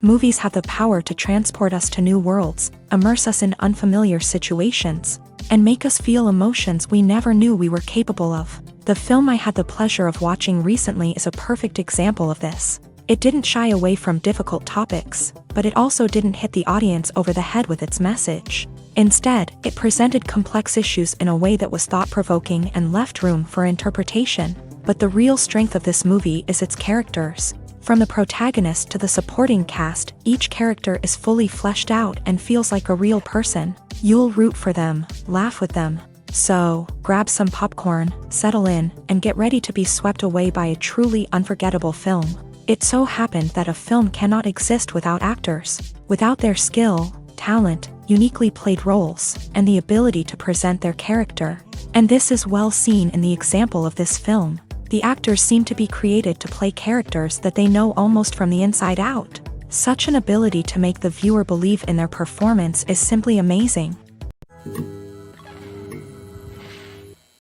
Movies have the power to transport us to new worlds, immerse us in unfamiliar situations, and make us feel emotions we never knew we were capable of. The film I had the pleasure of watching recently is a perfect example of this. It didn't shy away from difficult topics, but it also didn't hit the audience over the head with its message. Instead, it presented complex issues in a way that was thought-provoking and left room for interpretation. But the real strength of this movie is its characters. From the protagonist to the supporting cast, each character is fully fleshed out and feels like a real person. You'll root for them, laugh with them. So, grab some popcorn, settle in, and get ready to be swept away by a truly unforgettable film. It so happened that a film cannot exist without actors. Without their skill, talent, uniquely played roles, and the ability to present their character. And this is well seen in the example of this film. The actors seem to be created to play characters that they know almost from the inside out. Such an ability to make the viewer believe in their performance is simply amazing.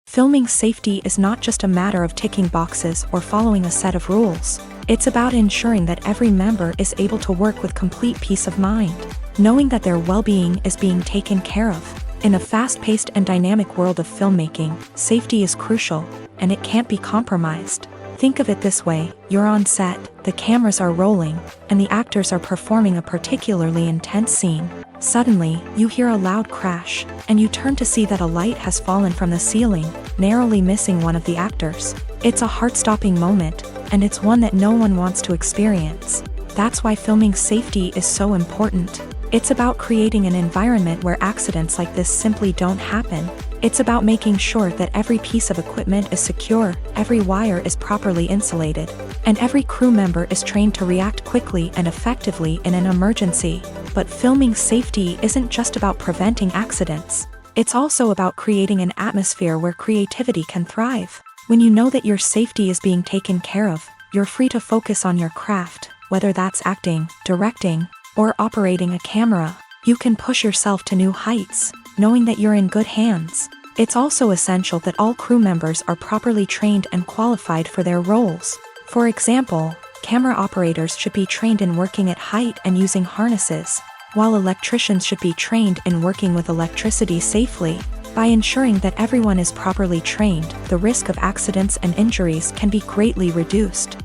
Filming safety is not just a matter of ticking boxes or following a set of rules. It's about ensuring that every member is able to work with complete peace of mind, knowing that their well-being is being taken care of. In a fast-paced and dynamic world of filmmaking, safety is crucial, and it can't be compromised. Think of it this way: you're on set, the cameras are rolling, and the actors are performing a particularly intense scene. Suddenly, you hear a loud crash, and you turn to see that a light has fallen from the ceiling, narrowly missing one of the actors. It's a heart-stopping moment, and it's one that no one wants to experience. That's why filming safety is so important. It's about creating an environment where accidents like this simply don't happen. It's about making sure that every piece of equipment is secure, every wire is properly insulated, and every crew member is trained to react quickly and effectively in an emergency. But filming safety isn't just about preventing accidents. It's also about creating an atmosphere where creativity can thrive. When you know that your safety is being taken care of, you're free to focus on your craft, whether that's acting, directing, or operating a camera. You can push yourself to new heights, knowing that you're in good hands. It's also essential that all crew members are properly trained and qualified for their roles. For example, camera operators should be trained in working at height and using harnesses, while electricians should be trained in working with electricity safely. By ensuring that everyone is properly trained, the risk of accidents and injuries can be greatly reduced.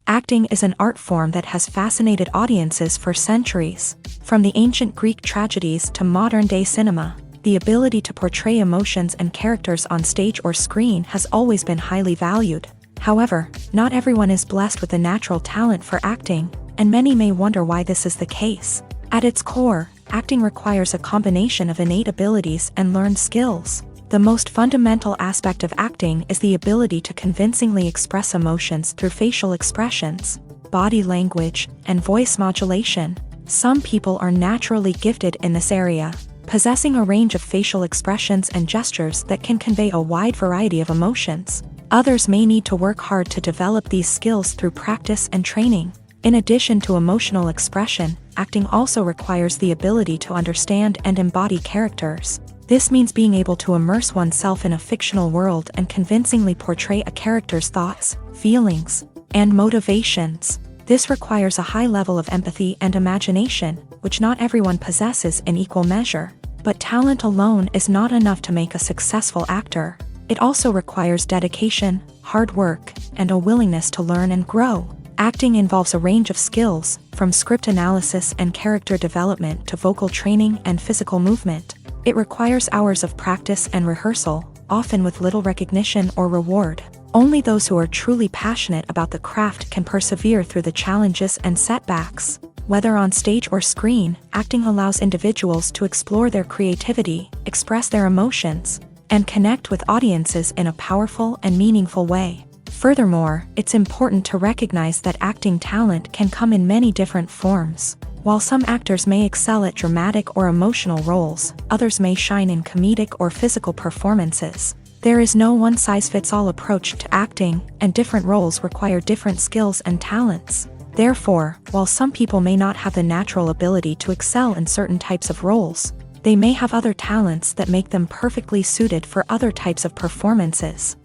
Acting is an art form that has fascinated audiences for centuries. From the ancient Greek tragedies to modern-day cinema, the ability to portray emotions and characters on stage or screen has always been highly valued. However, not everyone is blessed with the natural talent for acting, and many may wonder why this is the case. At its core, acting requires a combination of innate abilities and learned skills. The most fundamental aspect of acting is the ability to convincingly express emotions through facial expressions, body language, and voice modulation. Some people are naturally gifted in this area, possessing a range of facial expressions and gestures that can convey a wide variety of emotions. Others may need to work hard to develop these skills through practice and training. In addition to emotional expression, acting also requires the ability to understand and embody characters. This means being able to immerse oneself in a fictional world and convincingly portray a character's thoughts, feelings, and motivations. This requires a high level of empathy and imagination, which not everyone possesses in equal measure. But talent alone is not enough to make a successful actor. It also requires dedication, hard work, and a willingness to learn and grow. Acting involves a range of skills, from script analysis and character development to vocal training and physical movement. It requires hours of practice and rehearsal, often with little recognition or reward. Only those who are truly passionate about the craft can persevere through the challenges and setbacks. Whether on stage or screen, acting allows individuals to explore their creativity, express their emotions, and connect with audiences in a powerful and meaningful way. Furthermore, it's important to recognize that acting talent can come in many different forms. While some actors may excel at dramatic or emotional roles, others may shine in comedic or physical performances. There is no one-size-fits-all approach to acting, and different roles require different skills and talents. Therefore, while some people may not have the natural ability to excel in certain types of roles, they may have other talents that make them perfectly suited for other types of performances.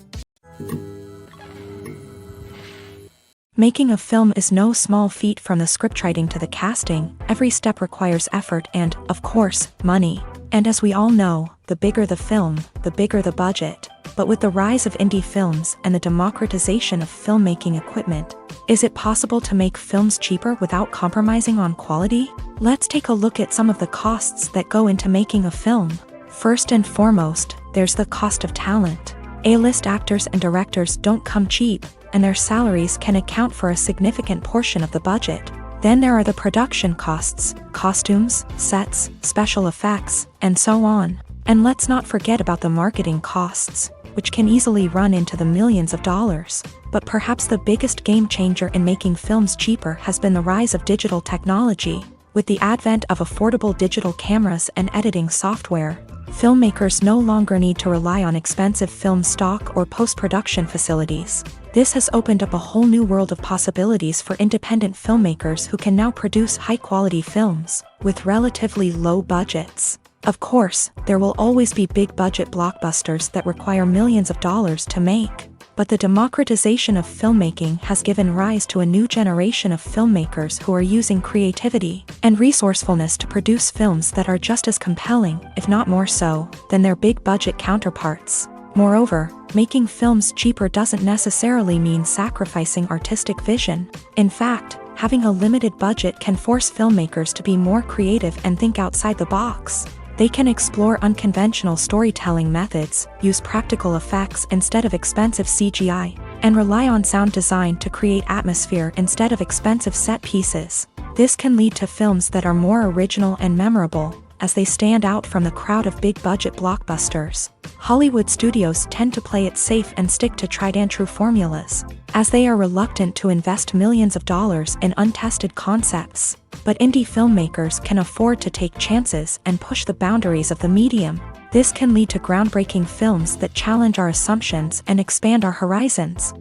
Making a film is no small feat. From the scriptwriting to the casting, every step requires effort and, of course, money. And as we all know, the bigger the film, the bigger the budget. But with the rise of indie films and the democratization of filmmaking equipment, is it possible to make films cheaper without compromising on quality? Let's take a look at some of the costs that go into making a film. First and foremost, there's the cost of talent. A-list actors and directors don't come cheap, and their salaries can account for a significant portion of the budget. Then there are the production costs, costumes, sets, special effects, and so on. And let's not forget about the marketing costs, which can easily run into the millions of dollars. But perhaps the biggest game changer in making films cheaper has been the rise of digital technology. With the advent of affordable digital cameras and editing software, filmmakers no longer need to rely on expensive film stock or post-production facilities. This has opened up a whole new world of possibilities for independent filmmakers who can now produce high-quality films with relatively low budgets. Of course, there will always be big-budget blockbusters that require millions of dollars to make. But the democratization of filmmaking has given rise to a new generation of filmmakers who are using creativity and resourcefulness to produce films that are just as compelling, if not more so, than their big-budget counterparts. Moreover, making films cheaper doesn't necessarily mean sacrificing artistic vision. In fact, having a limited budget can force filmmakers to be more creative and think outside the box. They can explore unconventional storytelling methods, use practical effects instead of expensive CGI, and rely on sound design to create atmosphere instead of expensive set pieces. This can lead to films that are more original and memorable, as they stand out from the crowd of big-budget blockbusters. Hollywood studios tend to play it safe and stick to tried-and-true formulas, as they are reluctant to invest millions of dollars in untested concepts. But indie filmmakers can afford to take chances and push the boundaries of the medium. This can lead to groundbreaking films that challenge our assumptions and expand our horizons.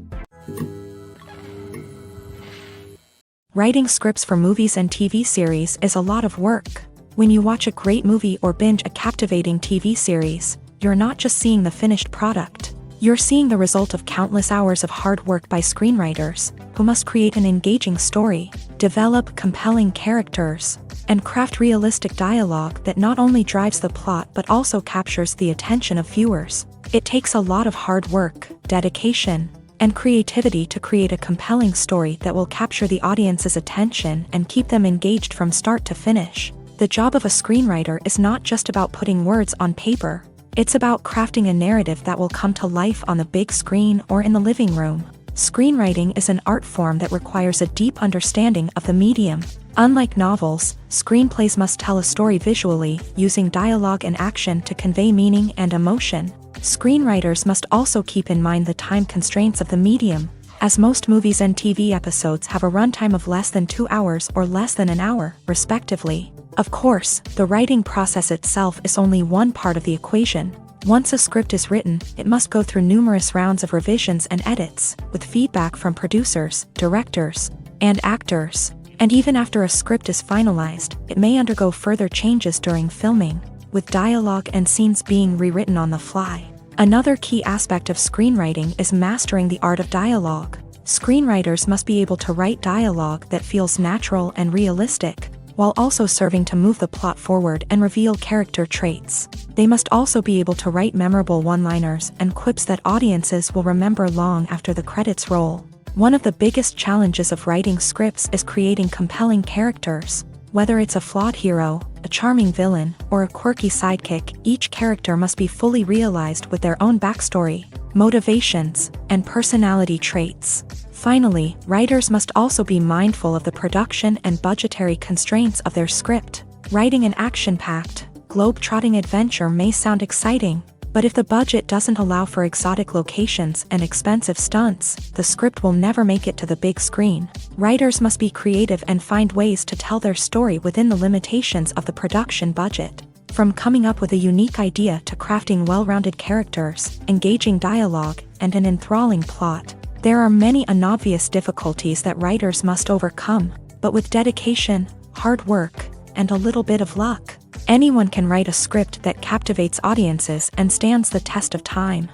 Writing scripts for movies and TV series is a lot of work. When you watch a great movie or binge a captivating TV series, you're not just seeing the finished product. You're seeing the result of countless hours of hard work by screenwriters, who must create an engaging story, develop compelling characters, and craft realistic dialogue that not only drives the plot but also captures the attention of viewers. It takes a lot of hard work, dedication, and creativity to create a compelling story that will capture the audience's attention and keep them engaged from start to finish. The job of a screenwriter is not just about putting words on paper. It's about crafting a narrative that will come to life on the big screen or in the living room. Screenwriting is an art form that requires a deep understanding of the medium. Unlike novels, screenplays must tell a story visually, using dialogue and action to convey meaning and emotion. Screenwriters must also keep in mind the time constraints of the medium, as most movies and TV episodes have a runtime of less than 2 hours or less than an hour, respectively. Of course, the writing process itself is only one part of the equation. Once a script is written, it must go through numerous rounds of revisions and edits, with feedback from producers, directors, and actors. And even after a script is finalized, it may undergo further changes during filming, with dialogue and scenes being rewritten on the fly. Another key aspect of screenwriting is mastering the art of dialogue. Screenwriters must be able to write dialogue that feels natural and realistic, while also serving to move the plot forward and reveal character traits. They must also be able to write memorable one-liners and quips that audiences will remember long after the credits roll. One of the biggest challenges of writing scripts is creating compelling characters. Whether it's a flawed hero, a charming villain, or a quirky sidekick, each character must be fully realized with their own backstory, motivations, and personality traits. Finally, writers must also be mindful of the production and budgetary constraints of their script. Writing an action-packed, globe-trotting adventure may sound exciting, but if the budget doesn't allow for exotic locations and expensive stunts, the script will never make it to the big screen. Writers must be creative and find ways to tell their story within the limitations of the production budget. From coming up with a unique idea to crafting well-rounded characters, engaging dialogue, and an enthralling plot, there are many unobvious difficulties that writers must overcome, but with dedication, hard work, and a little bit of luck, anyone can write a script that captivates audiences and stands the test of time.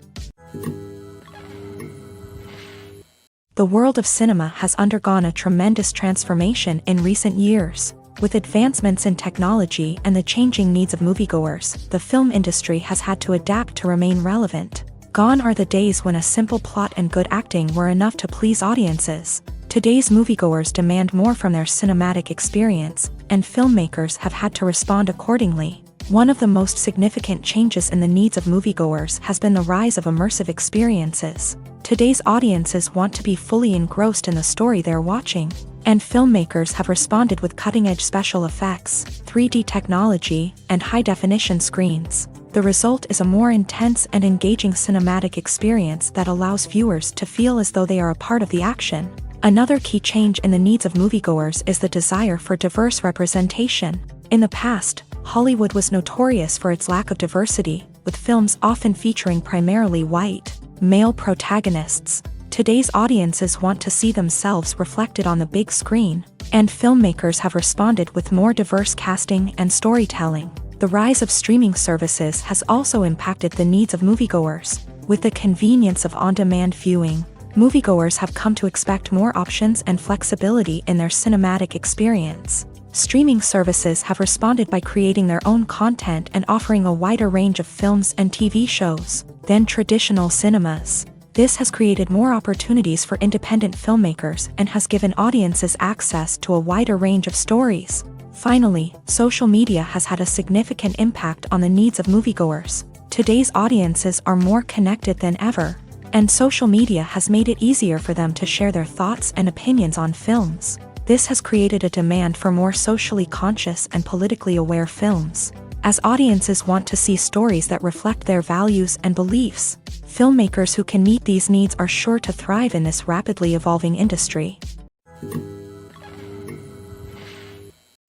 The world of cinema has undergone a tremendous transformation in recent years. With advancements in technology and the changing needs of moviegoers, the film industry has had to adapt to remain relevant. Gone are the days when a simple plot and good acting were enough to please audiences. Today's moviegoers demand more from their cinematic experience, and filmmakers have had to respond accordingly. One of the most significant changes in the needs of moviegoers has been the rise of immersive experiences. Today's audiences want to be fully engrossed in the story they're watching, and filmmakers have responded with cutting-edge special effects, 3D technology, and high-definition screens. The result is a more intense and engaging cinematic experience that allows viewers to feel as though they are a part of the action. Another key change in the needs of moviegoers is the desire for diverse representation. In the past, Hollywood was notorious for its lack of diversity, with films often featuring primarily white, male protagonists. Today's audiences want to see themselves reflected on the big screen, and filmmakers have responded with more diverse casting and storytelling. The rise of streaming services has also impacted the needs of moviegoers. With the convenience of on-demand viewing, moviegoers have come to expect more options and flexibility in their cinematic experience. Streaming services have responded by creating their own content and offering a wider range of films and TV shows than traditional cinemas. This has created more opportunities for independent filmmakers and has given audiences access to a wider range of stories. Finally, social media has had a significant impact on the needs of moviegoers. Today's audiences are more connected than ever, and social media has made it easier for them to share their thoughts and opinions on films. This has created a demand for more socially conscious and politically aware films. As audiences want to see stories that reflect their values and beliefs, filmmakers who can meet these needs are sure to thrive in this rapidly evolving industry.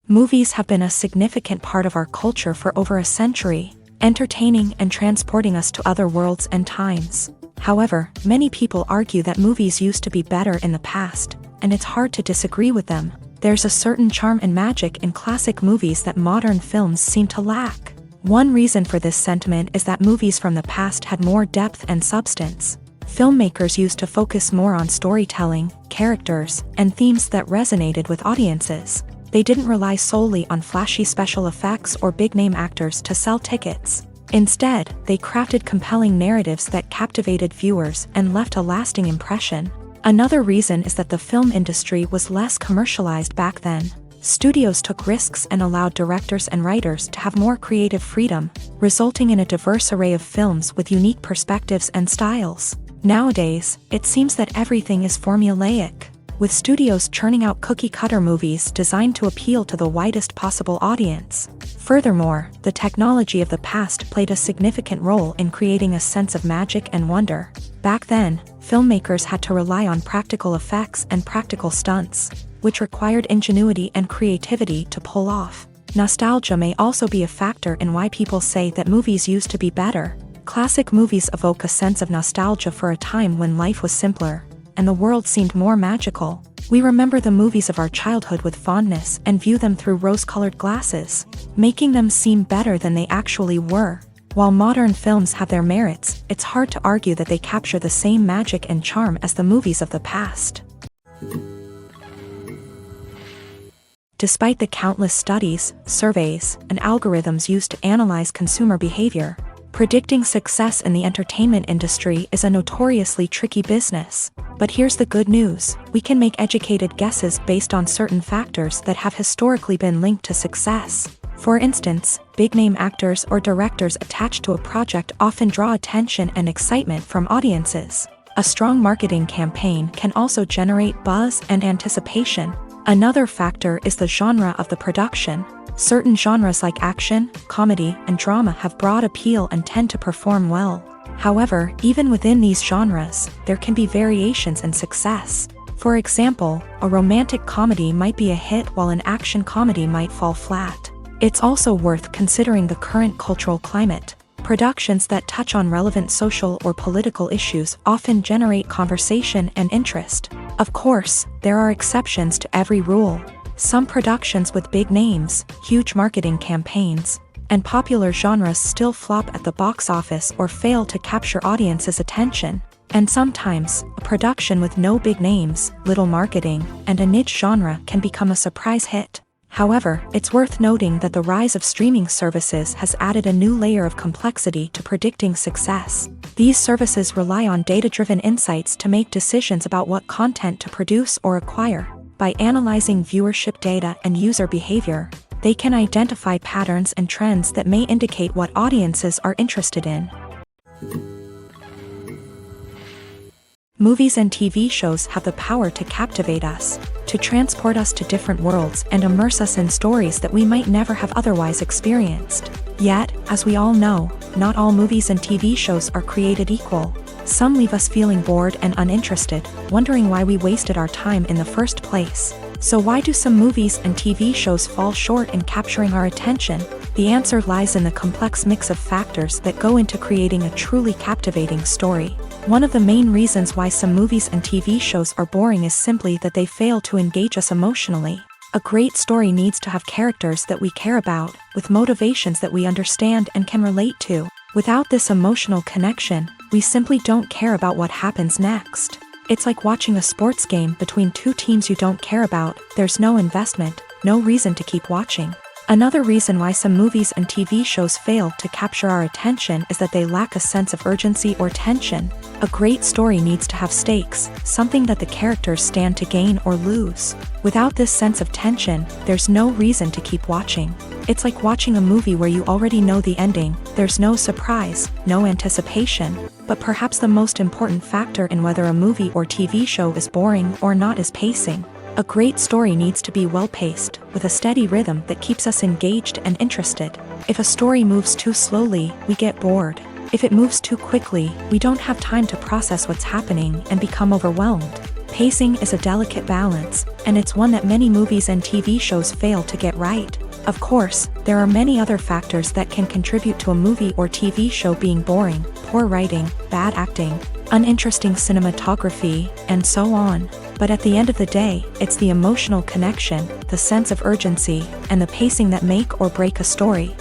Movies have been a significant part of our culture for over a century, entertaining and transporting us to other worlds and times. However, many people argue that movies used to be better in the past, and it's hard to disagree with them. There's a certain charm and magic in classic movies that modern films seem to lack. One reason for this sentiment is that movies from the past had more depth and substance. Filmmakers used to focus more on storytelling, characters, and themes that resonated with audiences. They didn't rely solely on flashy special effects or big-name actors to sell tickets. Instead, they crafted compelling narratives that captivated viewers and left a lasting impression. Another reason is that the film industry was less commercialized back then. Studios took risks and allowed directors and writers to have more creative freedom, resulting in a diverse array of films with unique perspectives and styles. Nowadays, it seems that everything is formulaic, with studios churning out cookie-cutter movies designed to appeal to the widest possible audience. Furthermore, the technology of the past played a significant role in creating a sense of magic and wonder. Back then, filmmakers had to rely on practical effects and practical stunts, which required ingenuity and creativity to pull off. Nostalgia may also be a factor in why people say that movies used to be better. Classic movies evoke a sense of nostalgia for a time when life was simpler, and the world seemed more magical. We remember the movies of our childhood with fondness and view them through rose-colored glasses, making them seem better than they actually were. While modern films have their merits, it's hard to argue that they capture the same magic and charm as the movies of the past. Despite the countless studies, surveys, and algorithms used to analyze consumer behavior, predicting success in the entertainment industry is a notoriously tricky business. But here's the good news: we can make educated guesses based on certain factors that have historically been linked to success. For instance, big-name actors or directors attached to a project often draw attention and excitement from audiences. A strong marketing campaign can also generate buzz and anticipation. Another factor is the genre of the production. Certain genres like action, comedy, and drama have broad appeal and tend to perform well. However, even within these genres, there can be variations in success. For example, a romantic comedy might be a hit while an action comedy might fall flat. It's also worth considering the current cultural climate. Productions that touch on relevant social or political issues often generate conversation and interest. Of course, there are exceptions to every rule. Some productions with big names, huge marketing campaigns, and popular genres still flop at the box office or fail to capture audiences' attention. And sometimes, a production with no big names, little marketing, and a niche genre can become a surprise hit. However, it's worth noting that the rise of streaming services has added a new layer of complexity to predicting success. These services rely on data-driven insights to make decisions about what content to produce or acquire. By analyzing viewership data and user behavior, they can identify patterns and trends that may indicate what audiences are interested in. Movies and TV shows have the power to captivate us, to transport us to different worlds and immerse us in stories that we might never have otherwise experienced. Yet, as we all know, not all movies and TV shows are created equal. Some leave us feeling bored and uninterested, wondering why we wasted our time in the first place. So why do some movies and TV shows fall short in capturing our attention? The answer lies in the complex mix of factors that go into creating a truly captivating story. One of the main reasons why some movies and TV shows are boring is simply that they fail to engage us emotionally. A great story needs to have characters that we care about, with motivations that we understand and can relate to. Without this emotional connection, we simply don't care about what happens next. It's like watching a sports game between two teams you don't care about. There's no investment, no reason to keep watching. Another reason why some movies and TV shows fail to capture our attention is that they lack a sense of urgency or tension. A great story needs to have stakes, something that the characters stand to gain or lose. Without this sense of tension, there's no reason to keep watching. It's like watching a movie where you already know the ending. There's no surprise, no anticipation. But perhaps the most important factor in whether a movie or TV show is boring or not is pacing. A great story needs to be well-paced, with a steady rhythm that keeps us engaged and interested. If a story moves too slowly, we get bored. If it moves too quickly, we don't have time to process what's happening and become overwhelmed. Pacing is a delicate balance, and it's one that many movies and TV shows fail to get right. Of course, there are many other factors that can contribute to a movie or TV show being boring: poor writing, bad acting, uninteresting cinematography, and so on. But at the end of the day, it's the emotional connection, the sense of urgency, and the pacing that make or break a story.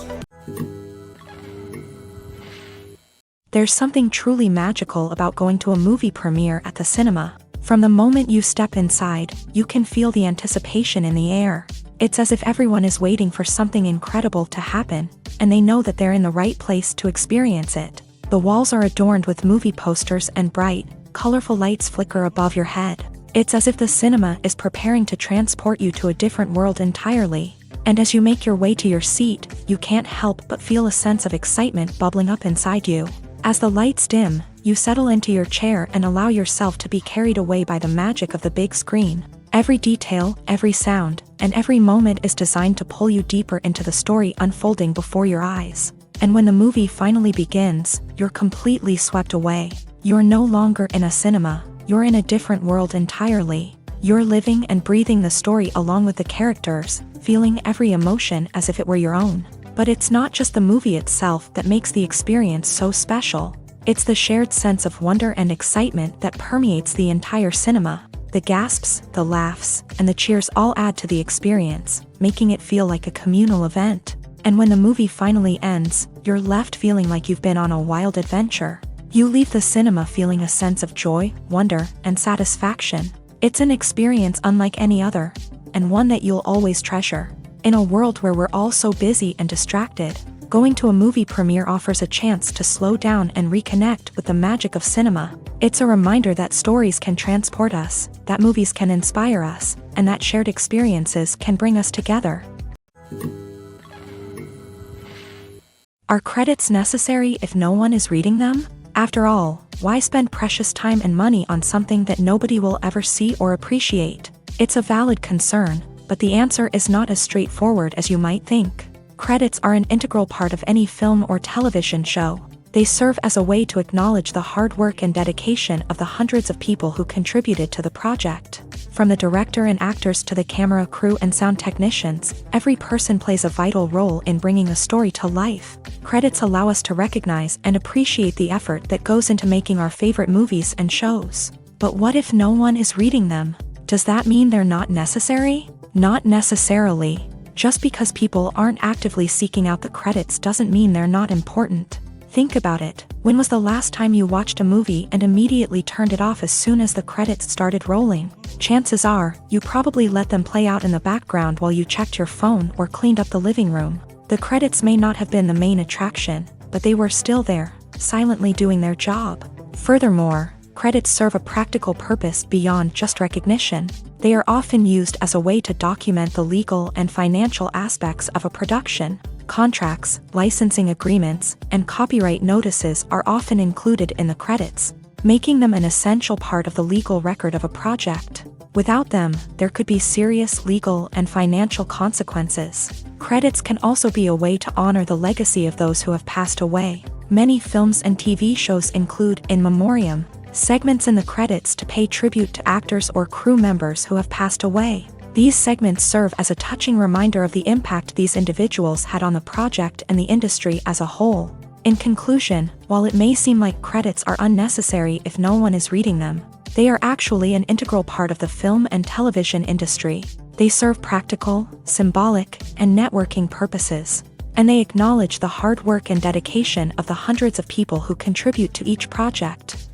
There's something truly magical about going to a movie premiere at the cinema. From the moment you step inside, you can feel the anticipation in the air. It's as if everyone is waiting for something incredible to happen, and they know that they're in the right place to experience it. The walls are adorned with movie posters and bright, colorful lights flicker above your head. It's as if the cinema is preparing to transport you to a different world entirely. And as you make your way to your seat, you can't help but feel a sense of excitement bubbling up inside you. As the lights dim, you settle into your chair and allow yourself to be carried away by the magic of the big screen. Every detail, every sound, and every moment is designed to pull you deeper into the story unfolding before your eyes. And when the movie finally begins, you're completely swept away. You're no longer in a cinema. You're in a different world entirely. You're living and breathing the story along with the characters, feeling every emotion as if it were your own. But it's not just the movie itself that makes the experience so special. It's the shared sense of wonder and excitement that permeates the entire cinema. The gasps, the laughs, and the cheers all add to the experience, making it feel like a communal event. And when the movie finally ends, you're left feeling like you've been on a wild adventure. You leave the cinema feeling a sense of joy, wonder, and satisfaction. It's an experience unlike any other, and one that you'll always treasure. In a world where we're all so busy and distracted, going to a movie premiere offers a chance to slow down and reconnect with the magic of cinema. It's a reminder that stories can transport us, that movies can inspire us, and that shared experiences can bring us together. Are credits necessary if no one is reading them? After all, why spend precious time and money on something that nobody will ever see or appreciate? It's a valid concern, but the answer is not as straightforward as you might think. Credits are an integral part of any film or television show. They serve as a way to acknowledge the hard work and dedication of the hundreds of people who contributed to the project. From the director and actors to the camera crew and sound technicians, every person plays a vital role in bringing a story to life. Credits allow us to recognize and appreciate the effort that goes into making our favorite movies and shows. But what if no one is reading them? Does that mean they're not necessary? Not necessarily. Just because people aren't actively seeking out the credits doesn't mean they're not important. Think about it. When was the last time you watched a movie and immediately turned it off as soon as the credits started rolling? Chances are, you probably let them play out in the background while you checked your phone or cleaned up the living room. The credits may not have been the main attraction, but they were still there, silently doing their job. Furthermore, credits serve a practical purpose beyond just recognition. They are often used as a way to document the legal and financial aspects of a production. Contracts, licensing agreements, and copyright notices are often included in the credits, making them an essential part of the legal record of a project. Without them, there could be serious legal and financial consequences. Credits can also be a way to honor the legacy of those who have passed away. Many films and TV shows include in memoriam segments in the credits to pay tribute to actors or crew members who have passed away. These segments serve as a touching reminder of the impact these individuals had on the project and the industry as a whole. In conclusion, while it may seem like credits are unnecessary if no one is reading them, they are actually an integral part of the film and television industry. They serve practical, symbolic, and networking purposes, and they acknowledge the hard work and dedication of the hundreds of people who contribute to each project.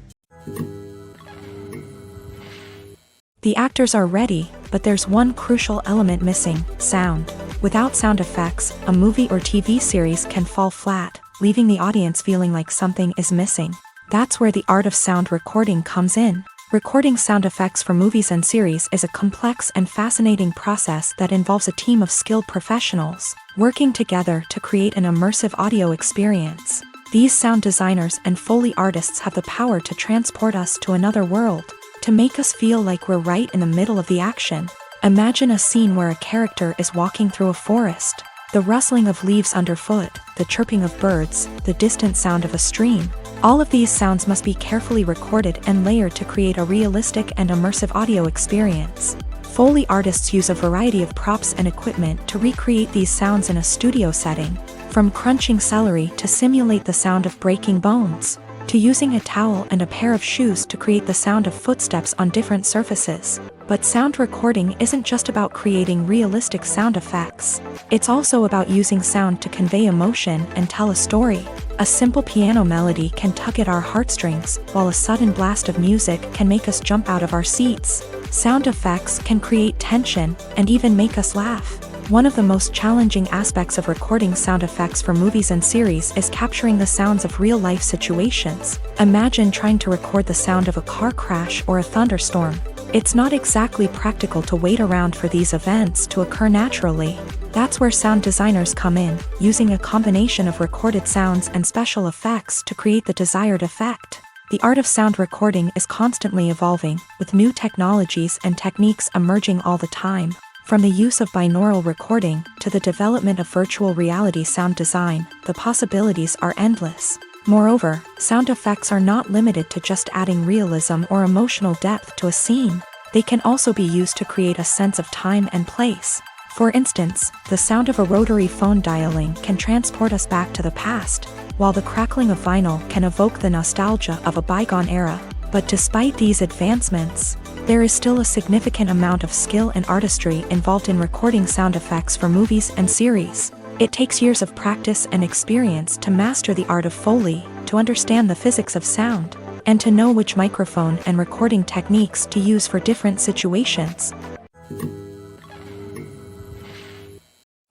The actors are ready, but there's one crucial element missing: sound. Without sound effects, a movie or TV series can fall flat, leaving the audience feeling like something is missing. That's where the art of sound recording comes in. Recording sound effects for movies and series is a complex and fascinating process that involves a team of skilled professionals working together to create an immersive audio experience. These sound designers and Foley artists have the power to transport us to another world, to make us feel like we're right in the middle of the action. Imagine a scene where a character is walking through a forest. The rustling of leaves underfoot, the chirping of birds, the distant sound of a stream. All of these sounds must be carefully recorded and layered to create a realistic and immersive audio experience. Foley artists use a variety of props and equipment to recreate these sounds in a studio setting, from crunching celery to simulate the sound of breaking bones, to using a towel and a pair of shoes to create the sound of footsteps on different surfaces. But sound recording isn't just about creating realistic sound effects. It's also about using sound to convey emotion and tell a story. A simple piano melody can tug at our heartstrings, while a sudden blast of music can make us jump out of our seats. Sound effects can create tension and even make us laugh. One of the most challenging aspects of recording sound effects for movies and series is capturing the sounds of real-life situations. Imagine trying to record the sound of a car crash or a thunderstorm. It's not exactly practical to wait around for these events to occur naturally. That's where sound designers come in, using a combination of recorded sounds and special effects to create the desired effect. The art of sound recording is constantly evolving, with new technologies and techniques emerging all the time. From the use of binaural recording to the development of virtual reality sound design, the possibilities are endless. Moreover, sound effects are not limited to just adding realism or emotional depth to a scene. They can also be used to create a sense of time and place. For instance, the sound of a rotary phone dialing can transport us back to the past, while the crackling of vinyl can evoke the nostalgia of a bygone era. But despite these advancements, there is still a significant amount of skill and artistry involved in recording sound effects for movies and series. It takes years of practice and experience to master the art of Foley, to understand the physics of sound, and to know which microphone and recording techniques to use for different situations.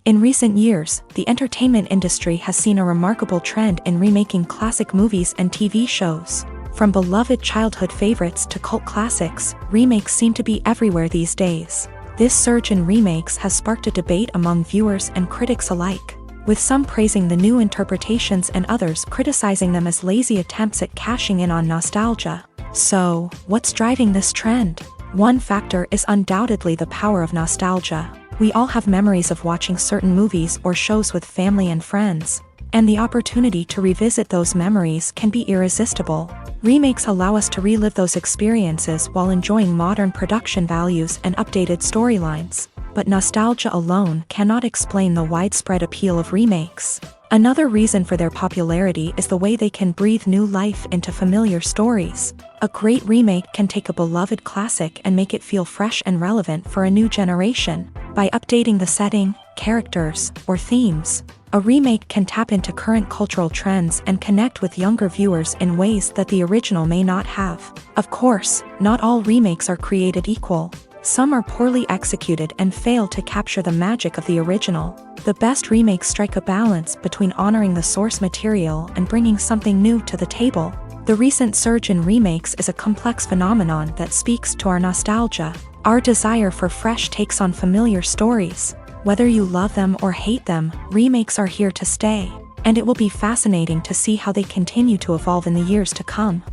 In recent years, the entertainment industry has seen a remarkable trend in remaking classic movies and TV shows. From beloved childhood favorites to cult classics, remakes seem to be everywhere these days. This surge in remakes has sparked a debate among viewers and critics alike, with some praising the new interpretations and others criticizing them as lazy attempts at cashing in on nostalgia. So, what's driving this trend? One factor is undoubtedly the power of nostalgia. We all have memories of watching certain movies or shows with family and friends, and the opportunity to revisit those memories can be irresistible. Remakes allow us to relive those experiences while enjoying modern production values and updated storylines. But nostalgia alone cannot explain the widespread appeal of remakes. Another reason for their popularity is the way they can breathe new life into familiar stories. A great remake can take a beloved classic and make it feel fresh and relevant for a new generation. By updating the setting, characters, or themes. A remake can tap into current cultural trends and connect with younger viewers in ways that the original may not have. Of course, not all remakes are created equal. Some are poorly executed and fail to capture the magic of the original. The best remakes strike a balance between honoring the source material and bringing something new to the table. The recent surge in remakes is a complex phenomenon that speaks to our nostalgia, our desire for fresh takes on familiar stories. Whether you love them or hate them, remakes are here to stay, and it will be fascinating to see how they continue to evolve in the years to come.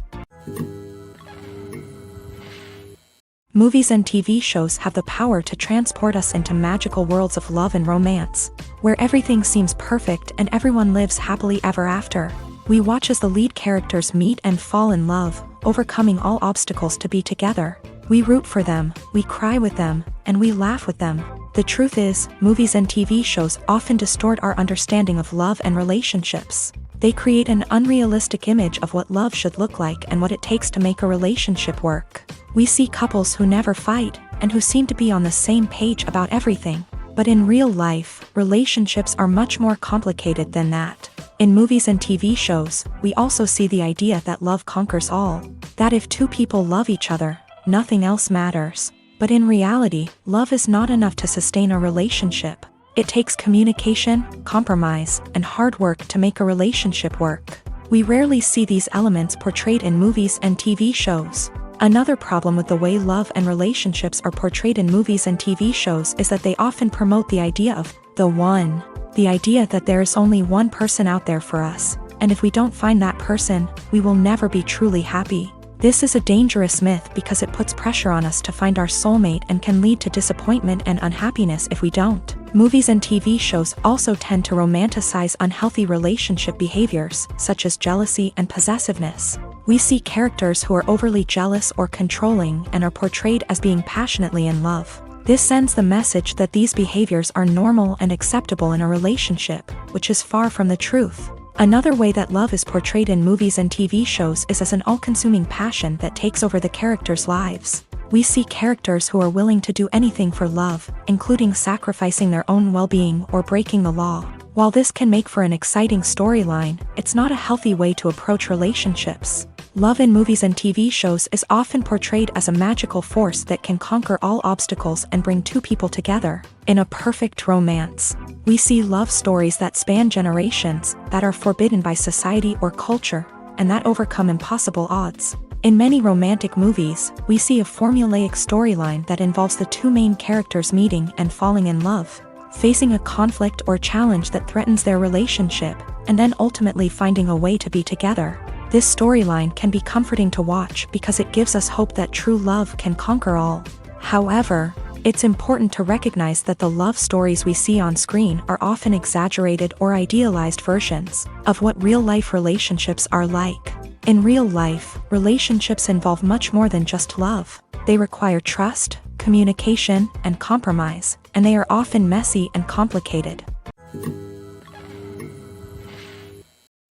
Movies and TV shows have the power to transport us into magical worlds of love and romance, where everything seems perfect and everyone lives happily ever after. We watch as the lead characters meet and fall in love, overcoming all obstacles to be together. We root for them, we cry with them, and we laugh with them. The truth is, movies and TV shows often distort our understanding of love and relationships. They create an unrealistic image of what love should look like and what it takes to make a relationship work. We see couples who never fight, and who seem to be on the same page about everything. But in real life, relationships are much more complicated than that. In movies and TV shows, we also see the idea that love conquers all. That if two people love each other, nothing else matters. But in reality, love is not enough to sustain a relationship. It takes communication, compromise, and hard work to make a relationship work. We rarely see these elements portrayed in movies and TV shows. Another problem with the way love and relationships are portrayed in movies and TV shows is that they often promote the idea of the one. The idea that there is only one person out there for us, and if we don't find that person, we will never be truly happy. This is a dangerous myth because it puts pressure on us to find our soulmate and can lead to disappointment and unhappiness if we don't. Movies and TV shows also tend to romanticize unhealthy relationship behaviors, such as jealousy and possessiveness. We see characters who are overly jealous or controlling and are portrayed as being passionately in love. This sends the message that these behaviors are normal and acceptable in a relationship, which is far from the truth. Another way that love is portrayed in movies and TV shows is as an all-consuming passion that takes over the characters' lives. We see characters who are willing to do anything for love, including sacrificing their own well-being or breaking the law. While this can make for an exciting storyline, it's not a healthy way to approach relationships. Love in movies and TV shows is often portrayed as a magical force that can conquer all obstacles and bring two people together. In a perfect romance, we see love stories that span generations, that are forbidden by society or culture, and that overcome impossible odds. In many romantic movies, we see a formulaic storyline that involves the two main characters meeting and falling in love, facing a conflict or challenge that threatens their relationship, and then ultimately finding a way to be together. This storyline can be comforting to watch because it gives us hope that true love can conquer all. However, it's important to recognize that the love stories we see on screen are often exaggerated or idealized versions of what real-life relationships are like. In real life, relationships involve much more than just love. They require trust, communication, and compromise, and they are often messy and complicated.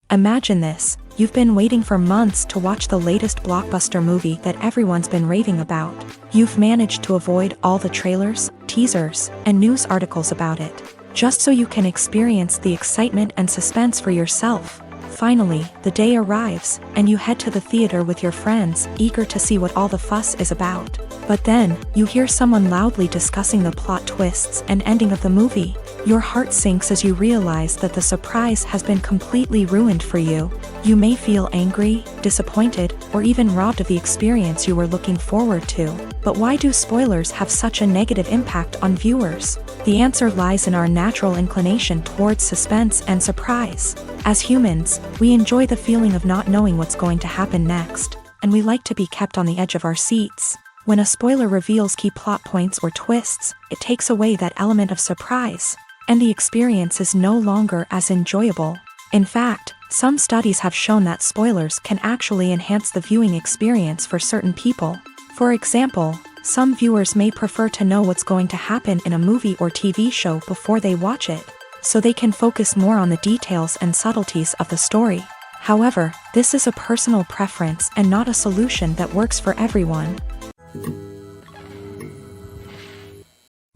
Imagine this. You've been waiting for months to watch the latest blockbuster movie that everyone's been raving about. You've managed to avoid all the trailers, teasers, and news articles about it, just so you can experience the excitement and suspense for yourself. Finally, the day arrives, and you head to the theater with your friends, eager to see what all the fuss is about. But then, you hear someone loudly discussing the plot twists and ending of the movie. Your heart sinks as you realize that the surprise has been completely ruined for you. You may feel angry, disappointed, or even robbed of the experience you were looking forward to. But why do spoilers have such a negative impact on viewers? The answer lies in our natural inclination towards suspense and surprise. As humans, we enjoy the feeling of not knowing what's going to happen next, and we like to be kept on the edge of our seats. When a spoiler reveals key plot points or twists, it takes away that element of surprise, and the experience is no longer as enjoyable. In fact, some studies have shown that spoilers can actually enhance the viewing experience for certain people. For example, some viewers may prefer to know what's going to happen in a movie or TV show before they watch it, so they can focus more on the details and subtleties of the story. However, this is a personal preference and not a solution that works for everyone.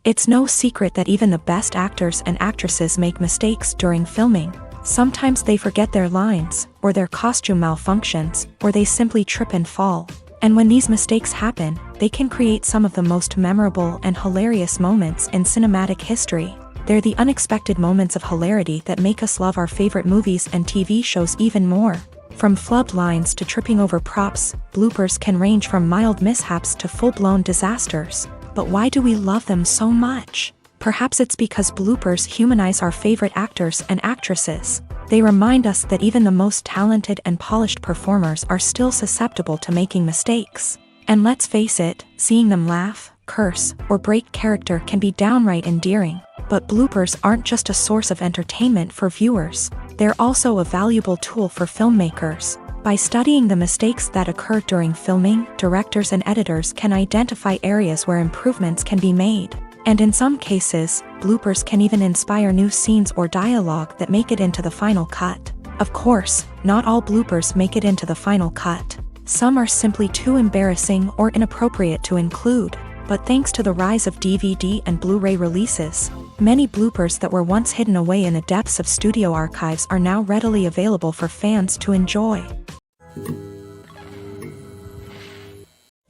It's no secret that even the best actors and actresses make mistakes during filming. Sometimes they forget their lines, or their costume malfunctions, or they simply trip and fall. And when these mistakes happen, they can create some of the most memorable and hilarious moments in cinematic history. They're the unexpected moments of hilarity that make us love our favorite movies and TV shows even more. From flubbed lines to tripping over props, bloopers can range from mild mishaps to full-blown disasters. But why do we love them so much? Perhaps it's because bloopers humanize our favorite actors and actresses. They remind us that even the most talented and polished performers are still susceptible to making mistakes. And let's face it, seeing them laugh, curse, or break character can be downright endearing. But bloopers aren't just a source of entertainment for viewers. They're also a valuable tool for filmmakers. By studying the mistakes that occur during filming, directors and editors can identify areas where improvements can be made. And in some cases, bloopers can even inspire new scenes or dialogue that make it into the final cut. Of course, not all bloopers make it into the final cut. Some are simply too embarrassing or inappropriate to include. But thanks to the rise of DVD and Blu-ray releases, many bloopers that were once hidden away in the depths of studio archives are now readily available for fans to enjoy.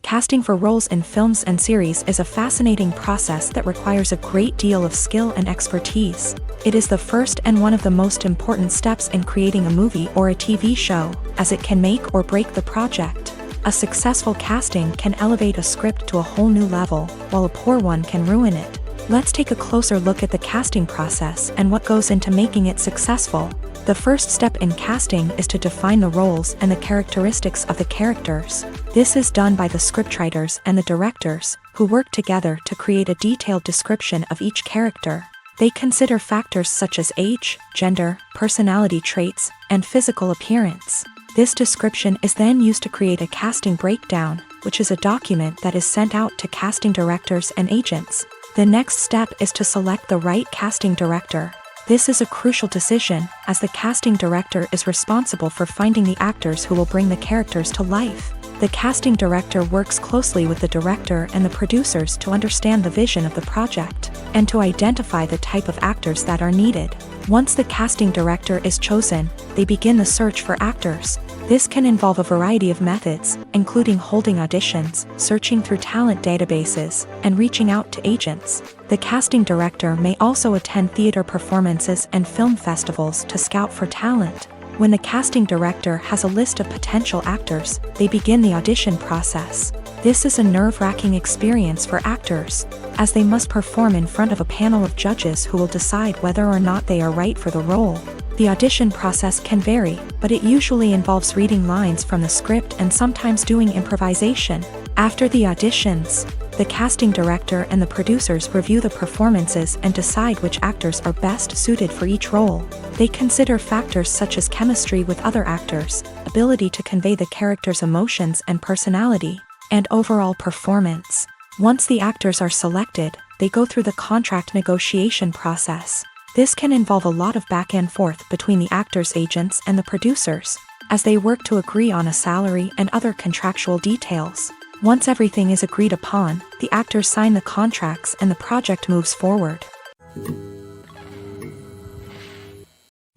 Casting for roles in films and series is a fascinating process that requires a great deal of skill and expertise. It is the first and one of the most important steps in creating a movie or a TV show, as it can make or break the project. A successful casting can elevate a script to a whole new level, while a poor one can ruin it. Let's take a closer look at the casting process and what goes into making it successful. The first step in casting is to define the roles and the characteristics of the characters. This is done by the scriptwriters and the directors, who work together to create a detailed description of each character. They consider factors such as age, gender, personality traits, and physical appearance. This description is then used to create a casting breakdown, which is a document that is sent out to casting directors and agents. The next step is to select the right casting director. This is a crucial decision, as the casting director is responsible for finding the actors who will bring the characters to life. The casting director works closely with the director and the producers to understand the vision of the project, and to identify the type of actors that are needed. Once the casting director is chosen, they begin the search for actors. This can involve a variety of methods, including holding auditions, searching through talent databases, and reaching out to agents. The casting director may also attend theater performances and film festivals to scout for talent. When the casting director has a list of potential actors, they begin the audition process. This is a nerve-wracking experience for actors, as they must perform in front of a panel of judges who will decide whether or not they are right for the role. The audition process can vary, but it usually involves reading lines from the script and sometimes doing improvisation. After the auditions, the casting director and the producers review the performances and decide which actors are best suited for each role. They consider factors such as chemistry with other actors, ability to convey the character's emotions and personality, and overall performance. Once the actors are selected, they go through the contract negotiation process. This can involve a lot of back and forth between the actors' agents and the producers, as they work to agree on a salary and other contractual details. Once everything is agreed upon, the actors sign the contracts and the project moves forward.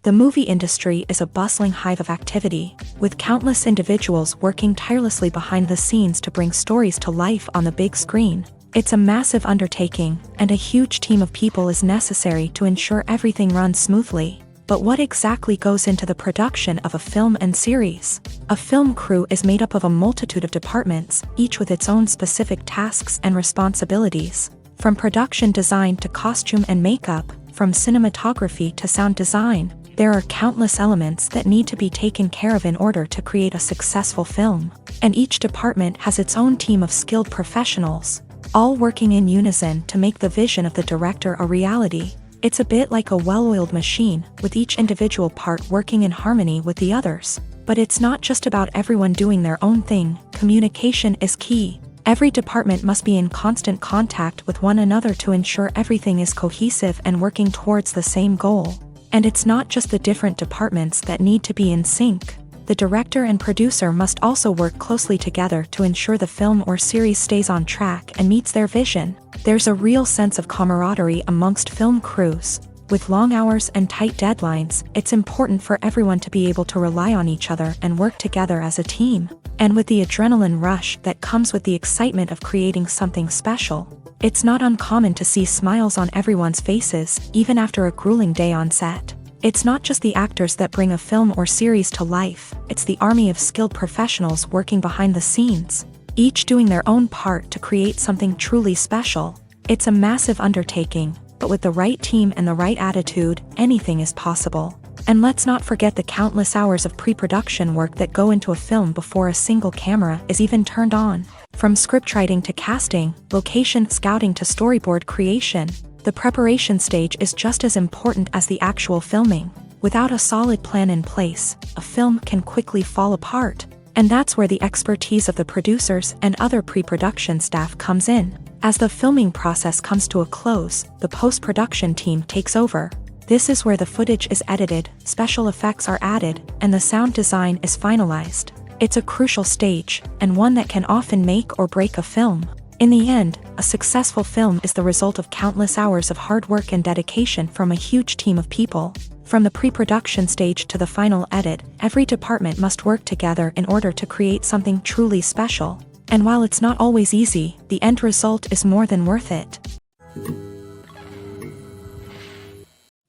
The movie industry is a bustling hive of activity, with countless individuals working tirelessly behind the scenes to bring stories to life on the big screen. It's a massive undertaking, and a huge team of people is necessary to ensure everything runs smoothly. But what exactly goes into the production of a film and series? A film crew is made up of a multitude of departments, each with its own specific tasks and responsibilities. From production design to costume and makeup, from cinematography to sound design, there are countless elements that need to be taken care of in order to create a successful film. And each department has its own team of skilled professionals, all working in unison to make the vision of the director a reality. It's a bit like a well-oiled machine, with each individual part working in harmony with the others. But it's not just about everyone doing their own thing. Communication is key. Every department must be in constant contact with one another to ensure everything is cohesive and working towards the same goal. And it's not just the different departments that need to be in sync. The the director and producer must also work closely together to ensure the film or series stays on track and meets their vision. There's a real sense of camaraderie amongst film crews. With long hours and tight deadlines, it's important for everyone to be able to rely on each other and work together as a team. And with the adrenaline rush that comes with the excitement of creating something special, it's not uncommon to see smiles on everyone's faces, even after a grueling day on set. It's not just the actors that bring a film or series to life, it's the army of skilled professionals working behind the scenes, each doing their own part to create something truly special. It's a massive undertaking, but with the right team and the right attitude, anything is possible. And let's not forget the countless hours of pre-production work that go into a film before a single camera is even turned on. From scriptwriting to casting, location scouting to storyboard creation, the preparation stage is just as important as the actual filming. Without a solid plan in place, a film can quickly fall apart. And that's where the expertise of the producers and other pre-production staff comes in. As the filming process comes to a close, the post-production team takes over. This is where the footage is edited, special effects are added, and the sound design is finalized. It's a crucial stage, and one that can often make or break a film. In the end, a successful film is the result of countless hours of hard work and dedication from a huge team of people. From the pre-production stage to the final edit, every department must work together in order to create something truly special. And while it's not always easy, the end result is more than worth it.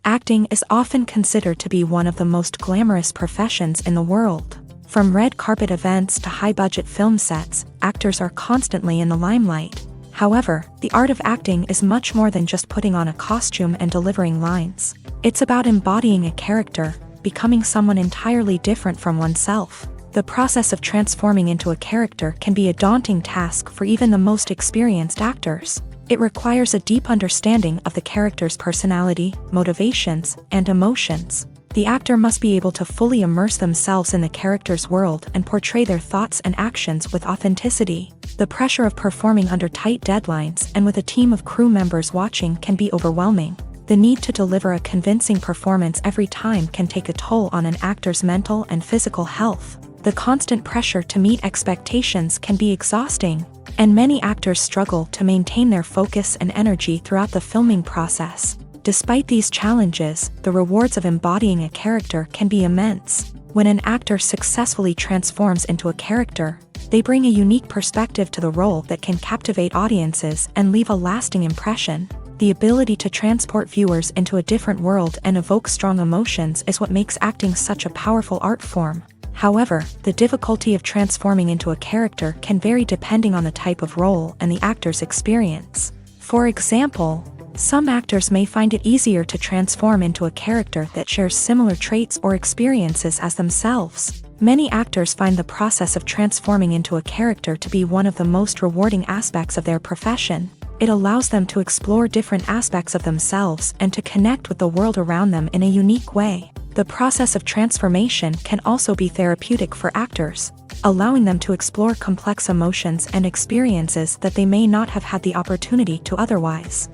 Acting is often considered to be one of the most glamorous professions in the world. From red carpet events to high-budget film sets, actors are constantly in the limelight. However, the art of acting is much more than just putting on a costume and delivering lines. It's about embodying a character, becoming someone entirely different from oneself. The process of transforming into a character can be a daunting task for even the most experienced actors. It requires a deep understanding of the character's personality, motivations, and emotions. The actor must be able to fully immerse themselves in the character's world and portray their thoughts and actions with authenticity. The pressure of performing under tight deadlines and with a team of crew members watching can be overwhelming. The need to deliver a convincing performance every time can take a toll on an actor's mental and physical health. The constant pressure to meet expectations can be exhausting, and many actors struggle to maintain their focus and energy throughout the filming process. Despite these challenges, the rewards of embodying a character can be immense. When an actor successfully transforms into a character, they bring a unique perspective to the role that can captivate audiences and leave a lasting impression. The ability to transport viewers into a different world and evoke strong emotions is what makes acting such a powerful art form. However, the difficulty of transforming into a character can vary depending on the type of role and the actor's experience. For example, some actors may find it easier to transform into a character that shares similar traits or experiences as themselves. Many actors find the process of transforming into a character to be one of the most rewarding aspects of their profession. It allows them to explore different aspects of themselves and to connect with the world around them in a unique way. The process of transformation can also be therapeutic for actors, allowing them to explore complex emotions and experiences that they may not have had the opportunity to otherwise.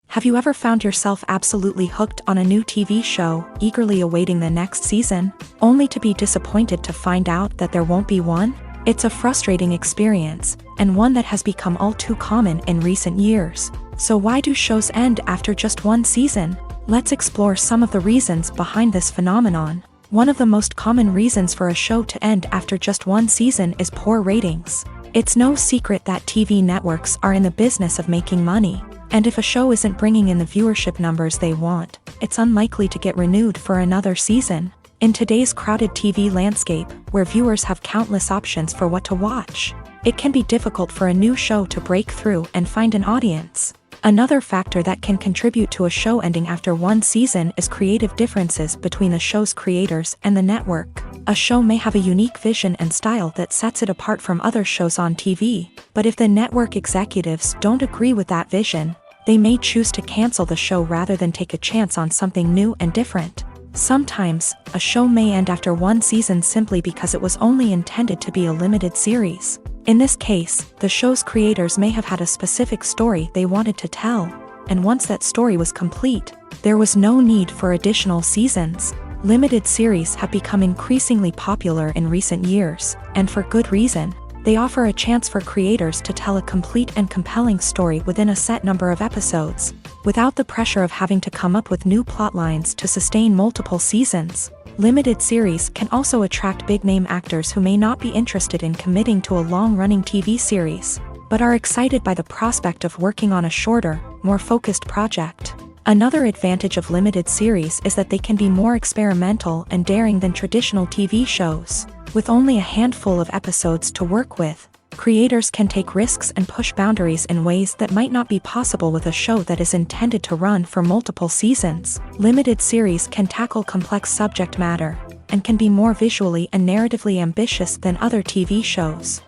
Have you ever found yourself absolutely hooked on a new TV show, eagerly awaiting the next season, only to be disappointed to find out that there won't be one? It's a frustrating experience, and one that has become all too common in recent years. So why do shows end after just one season? Let's explore some of the reasons behind this phenomenon. One of the most common reasons for a show to end after just one season is poor ratings. It's no secret that TV networks are in the business of making money, and if a show isn't bringing in the viewership numbers they want, it's unlikely to get renewed for another season. In today's crowded TV landscape, where viewers have countless options for what to watch, it can be difficult for a new show to break through and find an audience. Another factor that can contribute to a show ending after one season is creative differences between the show's creators and the network. A show may have a unique vision and style that sets it apart from other shows on TV, but if the network executives don't agree with that vision, they may choose to cancel the show rather than take a chance on something new and different. Sometimes, a show may end after one season simply because it was only intended to be a limited series. In this case, the show's creators may have had a specific story they wanted to tell, and once that story was complete, there was no need for additional seasons. Limited series have become increasingly popular in recent years, and for good reason. They offer a chance for creators to tell a complete and compelling story within a set number of episodes, without the pressure of having to come up with new plotlines to sustain multiple seasons. Limited series can also attract big-name actors who may not be interested in committing to a long-running TV series, but are excited by the prospect of working on a shorter, more focused project. Another advantage of limited series is that they can be more experimental and daring than traditional TV shows. With only a handful of episodes to work with, creators can take risks and push boundaries in ways that might not be possible with a show that is intended to run for multiple seasons. Limited series can tackle complex subject matter, and can be more visually and narratively ambitious than other TV shows.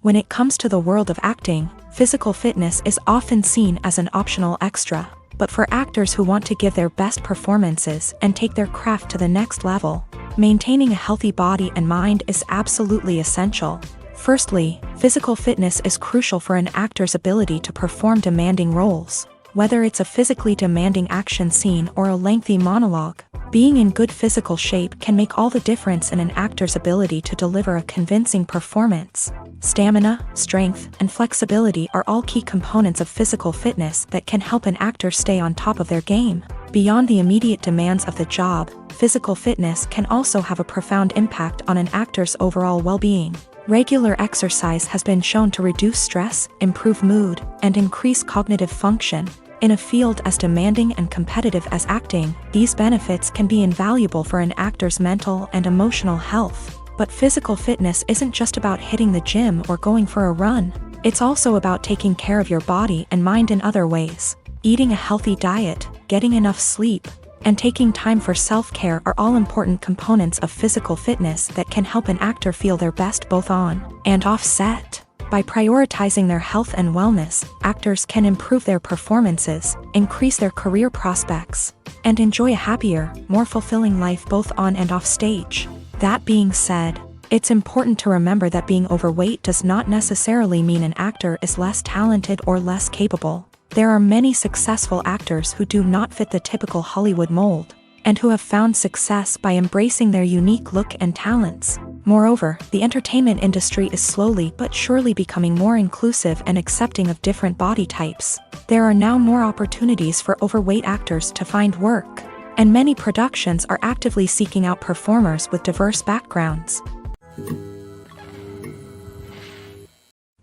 When it comes to the world of acting, physical fitness is often seen as an optional extra. But for actors who want to give their best performances and take their craft to the next level, maintaining a healthy body and mind is absolutely essential. Firstly, physical fitness is crucial for an actor's ability to perform demanding roles. Whether it's a physically demanding action scene or a lengthy monologue, being in good physical shape can make all the difference in an actor's ability to deliver a convincing performance. Stamina, strength, and flexibility are all key components of physical fitness that can help an actor stay on top of their game. Beyond the immediate demands of the job, physical fitness can also have a profound impact on an actor's overall well-being. Regular exercise has been shown to reduce stress, improve mood, and increase cognitive function. In a field as demanding and competitive as acting, these benefits can be invaluable for an actor's mental and emotional health. But physical fitness isn't just about hitting the gym or going for a run. It's also about taking care of your body and mind in other ways. Eating a healthy diet, getting enough sleep, and taking time for self-care are all important components of physical fitness that can help an actor feel their best both on and off set. By prioritizing their health and wellness, actors can improve their performances, increase their career prospects, and enjoy a happier, more fulfilling life both on and off stage. That being said, it's important to remember that being overweight does not necessarily mean an actor is less talented or less capable. There are many successful actors who do not fit the typical Hollywood mold, and who have found success by embracing their unique look and talents. Moreover, the entertainment industry is slowly but surely becoming more inclusive and accepting of different body types. There are now more opportunities for overweight actors to find work, and many productions are actively seeking out performers with diverse backgrounds.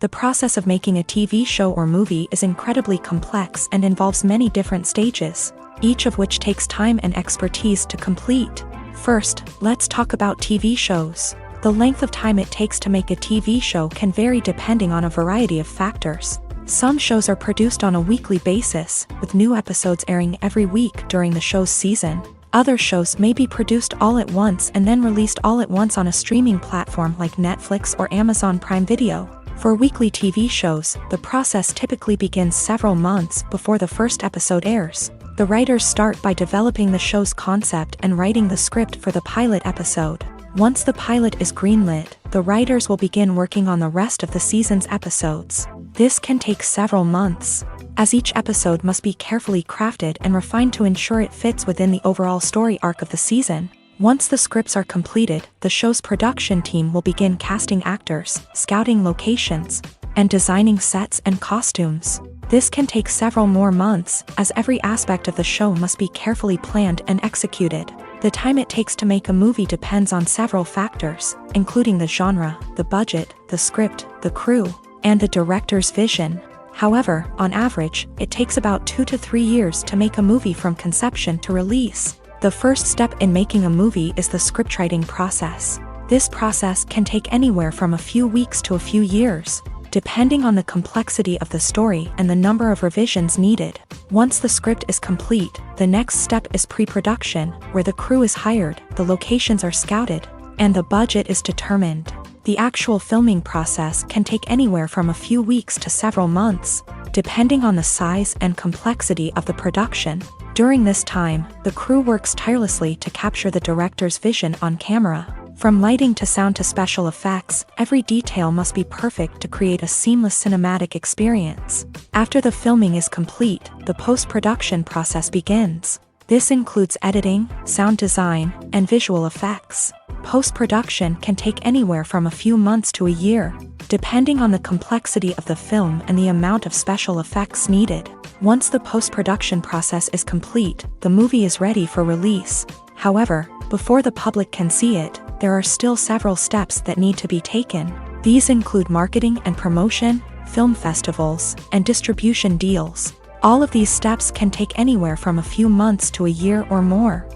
The process of making a TV show or movie is incredibly complex and involves many different stages, each of which takes time and expertise to complete. First, let's talk about TV shows. The length of time it takes to make a TV show can vary depending on a variety of factors. Some shows are produced on a weekly basis, with new episodes airing every week during the show's season. Other shows may be produced all at once and then released all at once on a streaming platform like Netflix or Amazon Prime Video. For weekly TV shows, the process typically begins several months before the first episode airs. The writers start by developing the show's concept and writing the script for the pilot episode. Once the pilot is greenlit, the writers will begin working on the rest of the season's episodes. This can take several months, as each episode must be carefully crafted and refined to ensure it fits within the overall story arc of the season. Once the scripts are completed, the show's production team will begin casting actors, scouting locations, and designing sets and costumes. This can take several more months, as every aspect of the show must be carefully planned and executed. The time it takes to make a movie depends on several factors, including the genre, the budget, the script, the crew, and the director's vision. However, on average, it takes about 2 to 3 years to make a movie from conception to release. The first step in making a movie is the scriptwriting process. This process can take anywhere from a few weeks to a few years, depending on the complexity of the story and the number of revisions needed. Once the script is complete, the next step is pre-production, where the crew is hired, the locations are scouted, and the budget is determined. The actual filming process can take anywhere from a few weeks to several months, depending on the size and complexity of the production. During this time, the crew works tirelessly to capture the director's vision on camera. From lighting to sound to special effects, every detail must be perfect to create a seamless cinematic experience. After the filming is complete, the post-production process begins. This includes editing, sound design, and visual effects. Post-production can take anywhere from a few months to a year, depending on the complexity of the film and the amount of special effects needed. Once the post-production process is complete, the movie is ready for release. However, before the public can see it, there are still several steps that need to be taken. These include marketing and promotion, film festivals, and distribution deals. All of these steps can take anywhere from a few months to a year or more.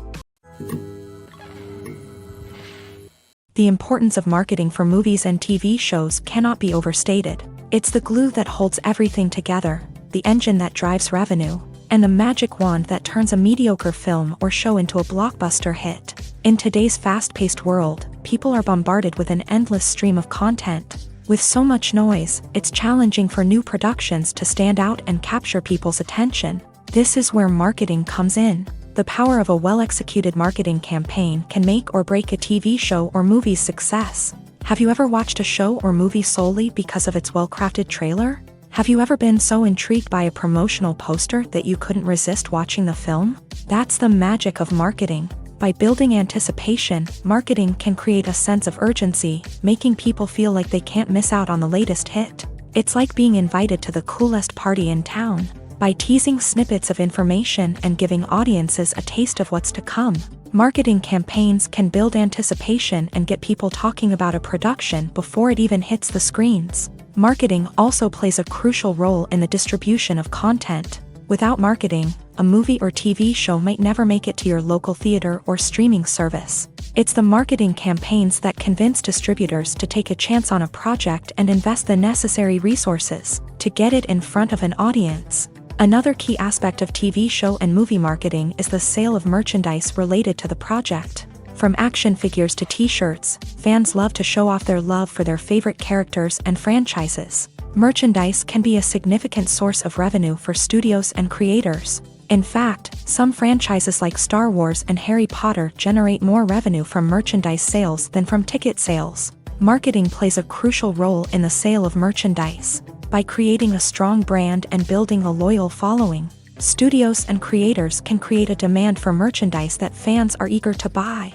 The importance of marketing for movies and TV shows cannot be overstated. It's the glue that holds everything together, the engine that drives revenue, and the magic wand that turns a mediocre film or show into a blockbuster hit. In today's fast-paced world, people are bombarded with an endless stream of content. With so much noise, it's challenging for new productions to stand out and capture people's attention. This is where marketing comes in. The power of a well-executed marketing campaign can make or break a TV show or movie's success. Have you ever watched a show or movie solely because of its well-crafted trailer? Have you ever been so intrigued by a promotional poster that you couldn't resist watching the film? That's the magic of marketing. By building anticipation, marketing can create a sense of urgency, making people feel like they can't miss out on the latest hit. It's like being invited to the coolest party in town. By teasing snippets of information and giving audiences a taste of what's to come, marketing campaigns can build anticipation and get people talking about a production before it even hits the screens. Marketing also plays a crucial role in the distribution of content. Without marketing, a movie or TV show might never make it to your local theater or streaming service. It's the marketing campaigns that convince distributors to take a chance on a project and invest the necessary resources to get it in front of an audience. Another key aspect of TV show and movie marketing is the sale of merchandise related to the project. From action figures to t-shirts, fans love to show off their love for their favorite characters and franchises. Merchandise can be a significant source of revenue for studios and creators. In fact, some franchises like Star Wars and Harry Potter generate more revenue from merchandise sales than from ticket sales. Marketing plays a crucial role in the sale of merchandise. By creating a strong brand and building a loyal following, studios and creators can create a demand for merchandise that fans are eager to buy.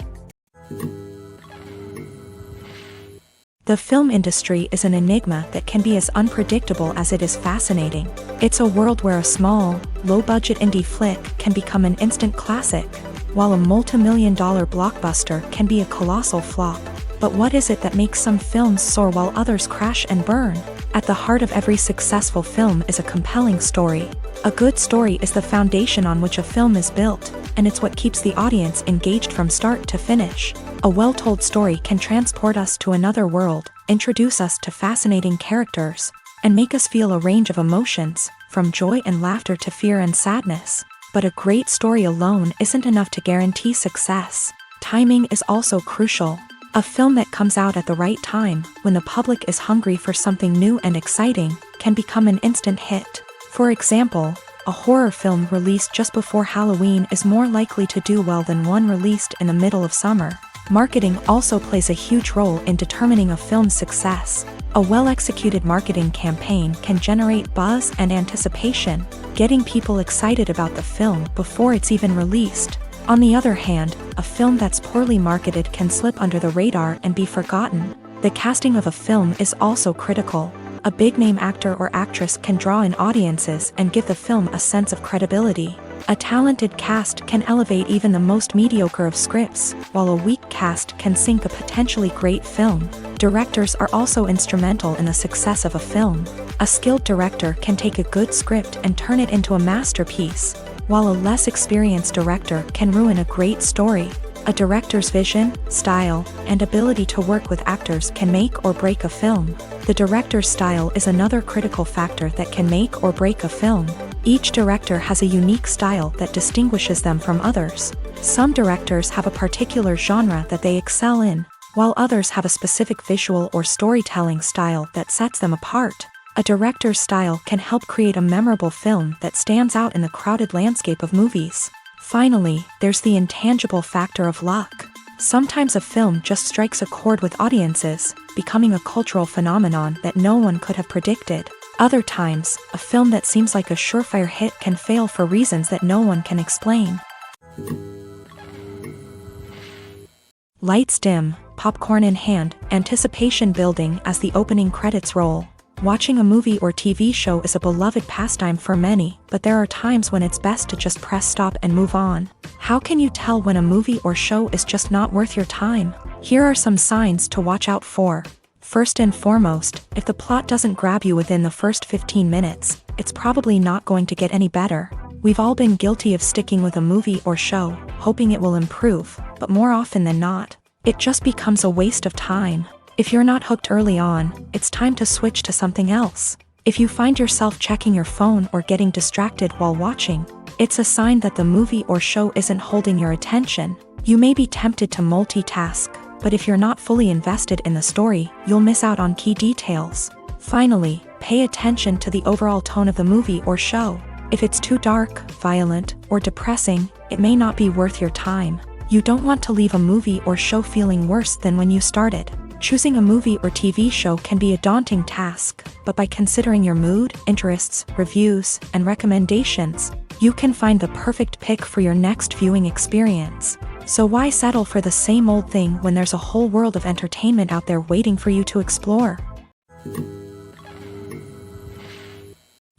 The film industry is an enigma that can be as unpredictable as it is fascinating. It's a world where a small, low-budget indie flick can become an instant classic, while a multi-million-dollar blockbuster can be a colossal flop. But what is it that makes some films soar while others crash and burn? At the heart of every successful film is a compelling story. A good story is the foundation on which a film is built, and it's what keeps the audience engaged from start to finish. A well-told story can transport us to another world, introduce us to fascinating characters, and make us feel a range of emotions, from joy and laughter to fear and sadness. But a great story alone isn't enough to guarantee success. Timing is also crucial. A film that comes out at the right time, when the public is hungry for something new and exciting, can become an instant hit. For example, a horror film released just before Halloween is more likely to do well than one released in the middle of summer. Marketing also plays a huge role in determining a film's success. A well-executed marketing campaign can generate buzz and anticipation, getting people excited about the film before it's even released. On the other hand, a film that's poorly marketed can slip under the radar and be forgotten. The casting of a film is also critical. A big-name actor or actress can draw in audiences and give the film a sense of credibility. A talented cast can elevate even the most mediocre of scripts, while a weak cast can sink a potentially great film. Directors are also instrumental in the success of a film. A skilled director can take a good script and turn it into a masterpiece, while a less experienced director can ruin a great story. A director's vision, style, and ability to work with actors can make or break a film. The director's style is another critical factor that can make or break a film. Each director has a unique style that distinguishes them from others. Some directors have a particular genre that they excel in, while others have a specific visual or storytelling style that sets them apart. A director's style can help create a memorable film that stands out in the crowded landscape of movies. Finally, there's the intangible factor of luck. Sometimes a film just strikes a chord with audiences, becoming a cultural phenomenon that no one could have predicted. Other times, a film that seems like a surefire hit can fail for reasons that no one can explain. Lights dim, popcorn in hand, anticipation building as the opening credits roll. Watching a movie or TV show is a beloved pastime for many, but there are times when it's best to just press stop and move on. How can you tell when a movie or show is just not worth your time? Here are some signs to watch out for. First and foremost, if the plot doesn't grab you within the first 15 minutes, it's probably not going to get any better. We've all been guilty of sticking with a movie or show, hoping it will improve, but more often than not, it just becomes a waste of time. If you're not hooked early on, it's time to switch to something else. If you find yourself checking your phone or getting distracted while watching, it's a sign that the movie or show isn't holding your attention. You may be tempted to multitask, but if you're not fully invested in the story, you'll miss out on key details. Finally, pay attention to the overall tone of the movie or show. If it's too dark, violent, or depressing, it may not be worth your time. You don't want to leave a movie or show feeling worse than when you started. Choosing a movie or TV show can be a daunting task, but by considering your mood, interests, reviews, and recommendations, you can find the perfect pick for your next viewing experience. So why settle for the same old thing when there's a whole world of entertainment out there waiting for you to explore?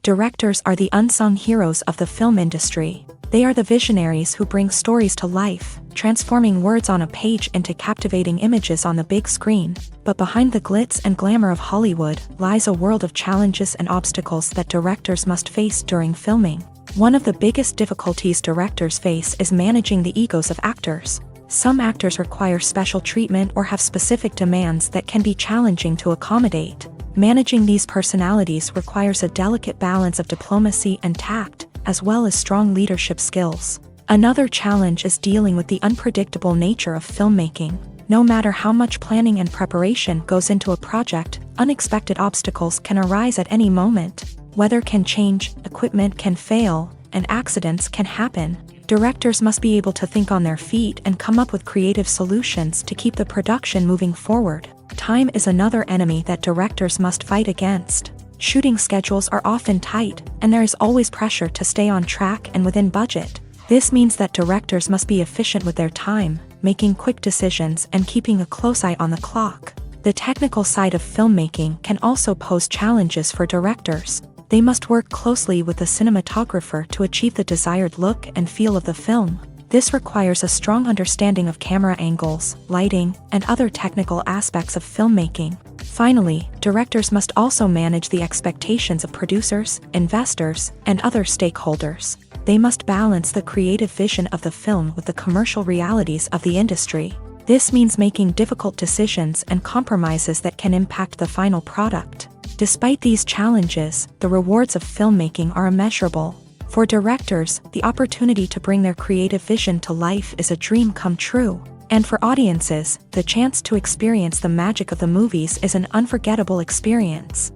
Directors are the unsung heroes of the film industry. They are the visionaries who bring stories to life, transforming words on a page into captivating images on the big screen. But behind the glitz and glamour of Hollywood lies a world of challenges and obstacles that directors must face during filming. One of the biggest difficulties directors face is managing the egos of actors. Some actors require special treatment or have specific demands that can be challenging to accommodate. Managing these personalities requires a delicate balance of diplomacy and tact, as well as strong leadership skills. Another challenge is dealing with the unpredictable nature of filmmaking. No matter how much planning and preparation goes into a project, unexpected obstacles can arise at any moment. Weather can change, equipment can fail, and accidents can happen. Directors must be able to think on their feet and come up with creative solutions to keep the production moving forward. Time is another enemy that directors must fight against. Shooting schedules are often tight, and there is always pressure to stay on track and within budget. This means that directors must be efficient with their time, making quick decisions and keeping a close eye on the clock. The technical side of filmmaking can also pose challenges for directors. They must work closely with the cinematographer to achieve the desired look and feel of the film. This requires a strong understanding of camera angles, lighting, and other technical aspects of filmmaking. Finally, directors must also manage the expectations of producers, investors, and other stakeholders. They must balance the creative vision of the film with the commercial realities of the industry. This means making difficult decisions and compromises that can impact the final product. Despite these challenges, the rewards of filmmaking are immeasurable. For directors, the opportunity to bring their creative vision to life is a dream come true. And for audiences, the chance to experience the magic of the movies is an unforgettable experience.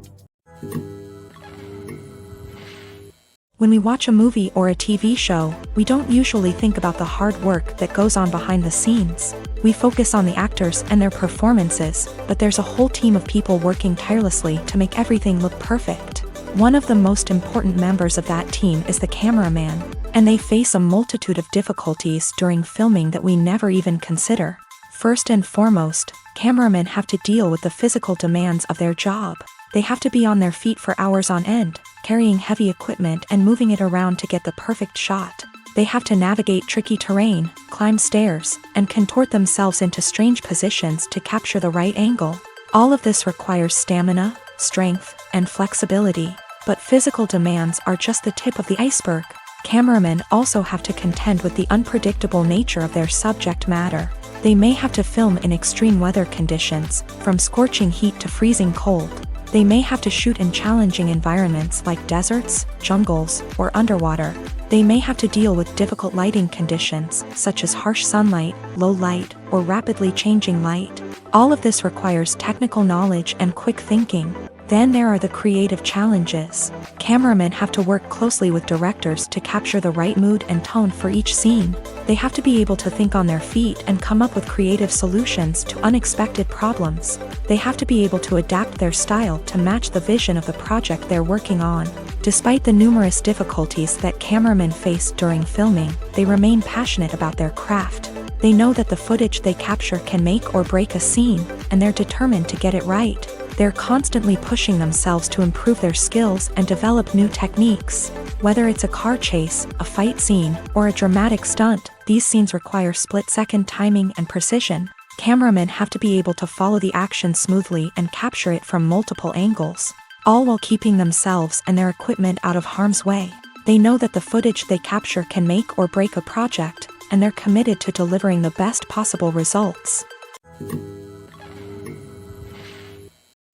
When we watch a movie or a TV show, we don't usually think about the hard work that goes on behind the scenes. We focus on the actors and their performances, but there's a whole team of people working tirelessly to make everything look perfect. One of the most important members of that team is the cameraman, and they face a multitude of difficulties during filming that we never even consider. First and foremost, cameramen have to deal with the physical demands of their job. They have to be on their feet for hours on end, carrying heavy equipment and moving it around to get the perfect shot. They have to navigate tricky terrain, climb stairs, and contort themselves into strange positions to capture the right angle. All of this requires stamina, strength, and flexibility. But physical demands are just the tip of the iceberg. Cameramen also have to contend with the unpredictable nature of their subject matter. They may have to film in extreme weather conditions, from scorching heat to freezing cold. They may have to shoot in challenging environments like deserts, jungles, or underwater. They may have to deal with difficult lighting conditions, such as harsh sunlight, low light, or rapidly changing light. All of this requires technical knowledge and quick thinking. Then there are the creative challenges. Cameramen have to work closely with directors to capture the right mood and tone for each scene. They have to be able to think on their feet and come up with creative solutions to unexpected problems. They have to be able to adapt their style to match the vision of the project they're working on. Despite the numerous difficulties that cameramen face during filming, they remain passionate about their craft. They know that the footage they capture can make or break a scene, and they're determined to get it right. They're constantly pushing themselves to improve their skills and develop new techniques. Whether it's a car chase, a fight scene, or a dramatic stunt, these scenes require split-second timing and precision. Cameramen have to be able to follow the action smoothly and capture it from multiple angles, all while keeping themselves and their equipment out of harm's way. They know that the footage they capture can make or break a project, and they're committed to delivering the best possible results.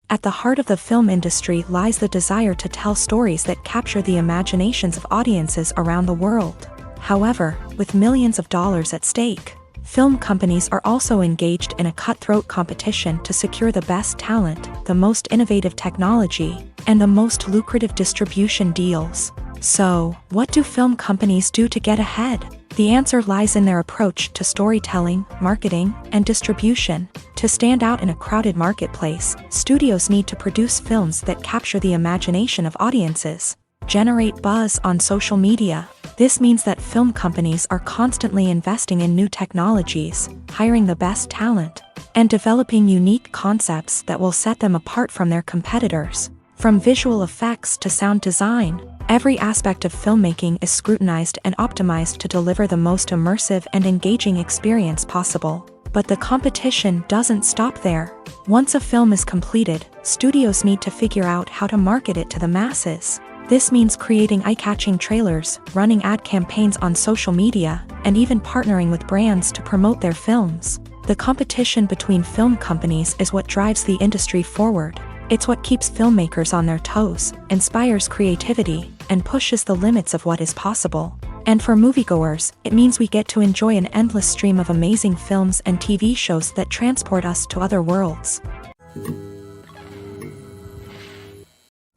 At the heart of the film industry lies the desire to tell stories that capture the imaginations of audiences around the world. However, with millions of dollars at stake, film companies are also engaged in a cutthroat competition to secure the best talent, the most innovative technology, and the most lucrative distribution deals. So, what do film companies do to get ahead? The answer lies in their approach to storytelling, marketing, and distribution. To stand out in a crowded marketplace, studios need to produce films that capture the imagination of audiences, generate buzz on social media. This means that film companies are constantly investing in new technologies, hiring the best talent, and developing unique concepts that will set them apart from their competitors. From visual effects to sound design, every aspect of filmmaking is scrutinized and optimized to deliver the most immersive and engaging experience possible. But the competition doesn't stop there. Once a film is completed, studios need to figure out how to market it to the masses. This means creating eye-catching trailers, running ad campaigns on social media, and even partnering with brands to promote their films. The competition between film companies is what drives the industry forward. It's what keeps filmmakers on their toes, inspires creativity, and pushes the limits of what is possible. And for moviegoers, it means we get to enjoy an endless stream of amazing films and TV shows that transport us to other worlds.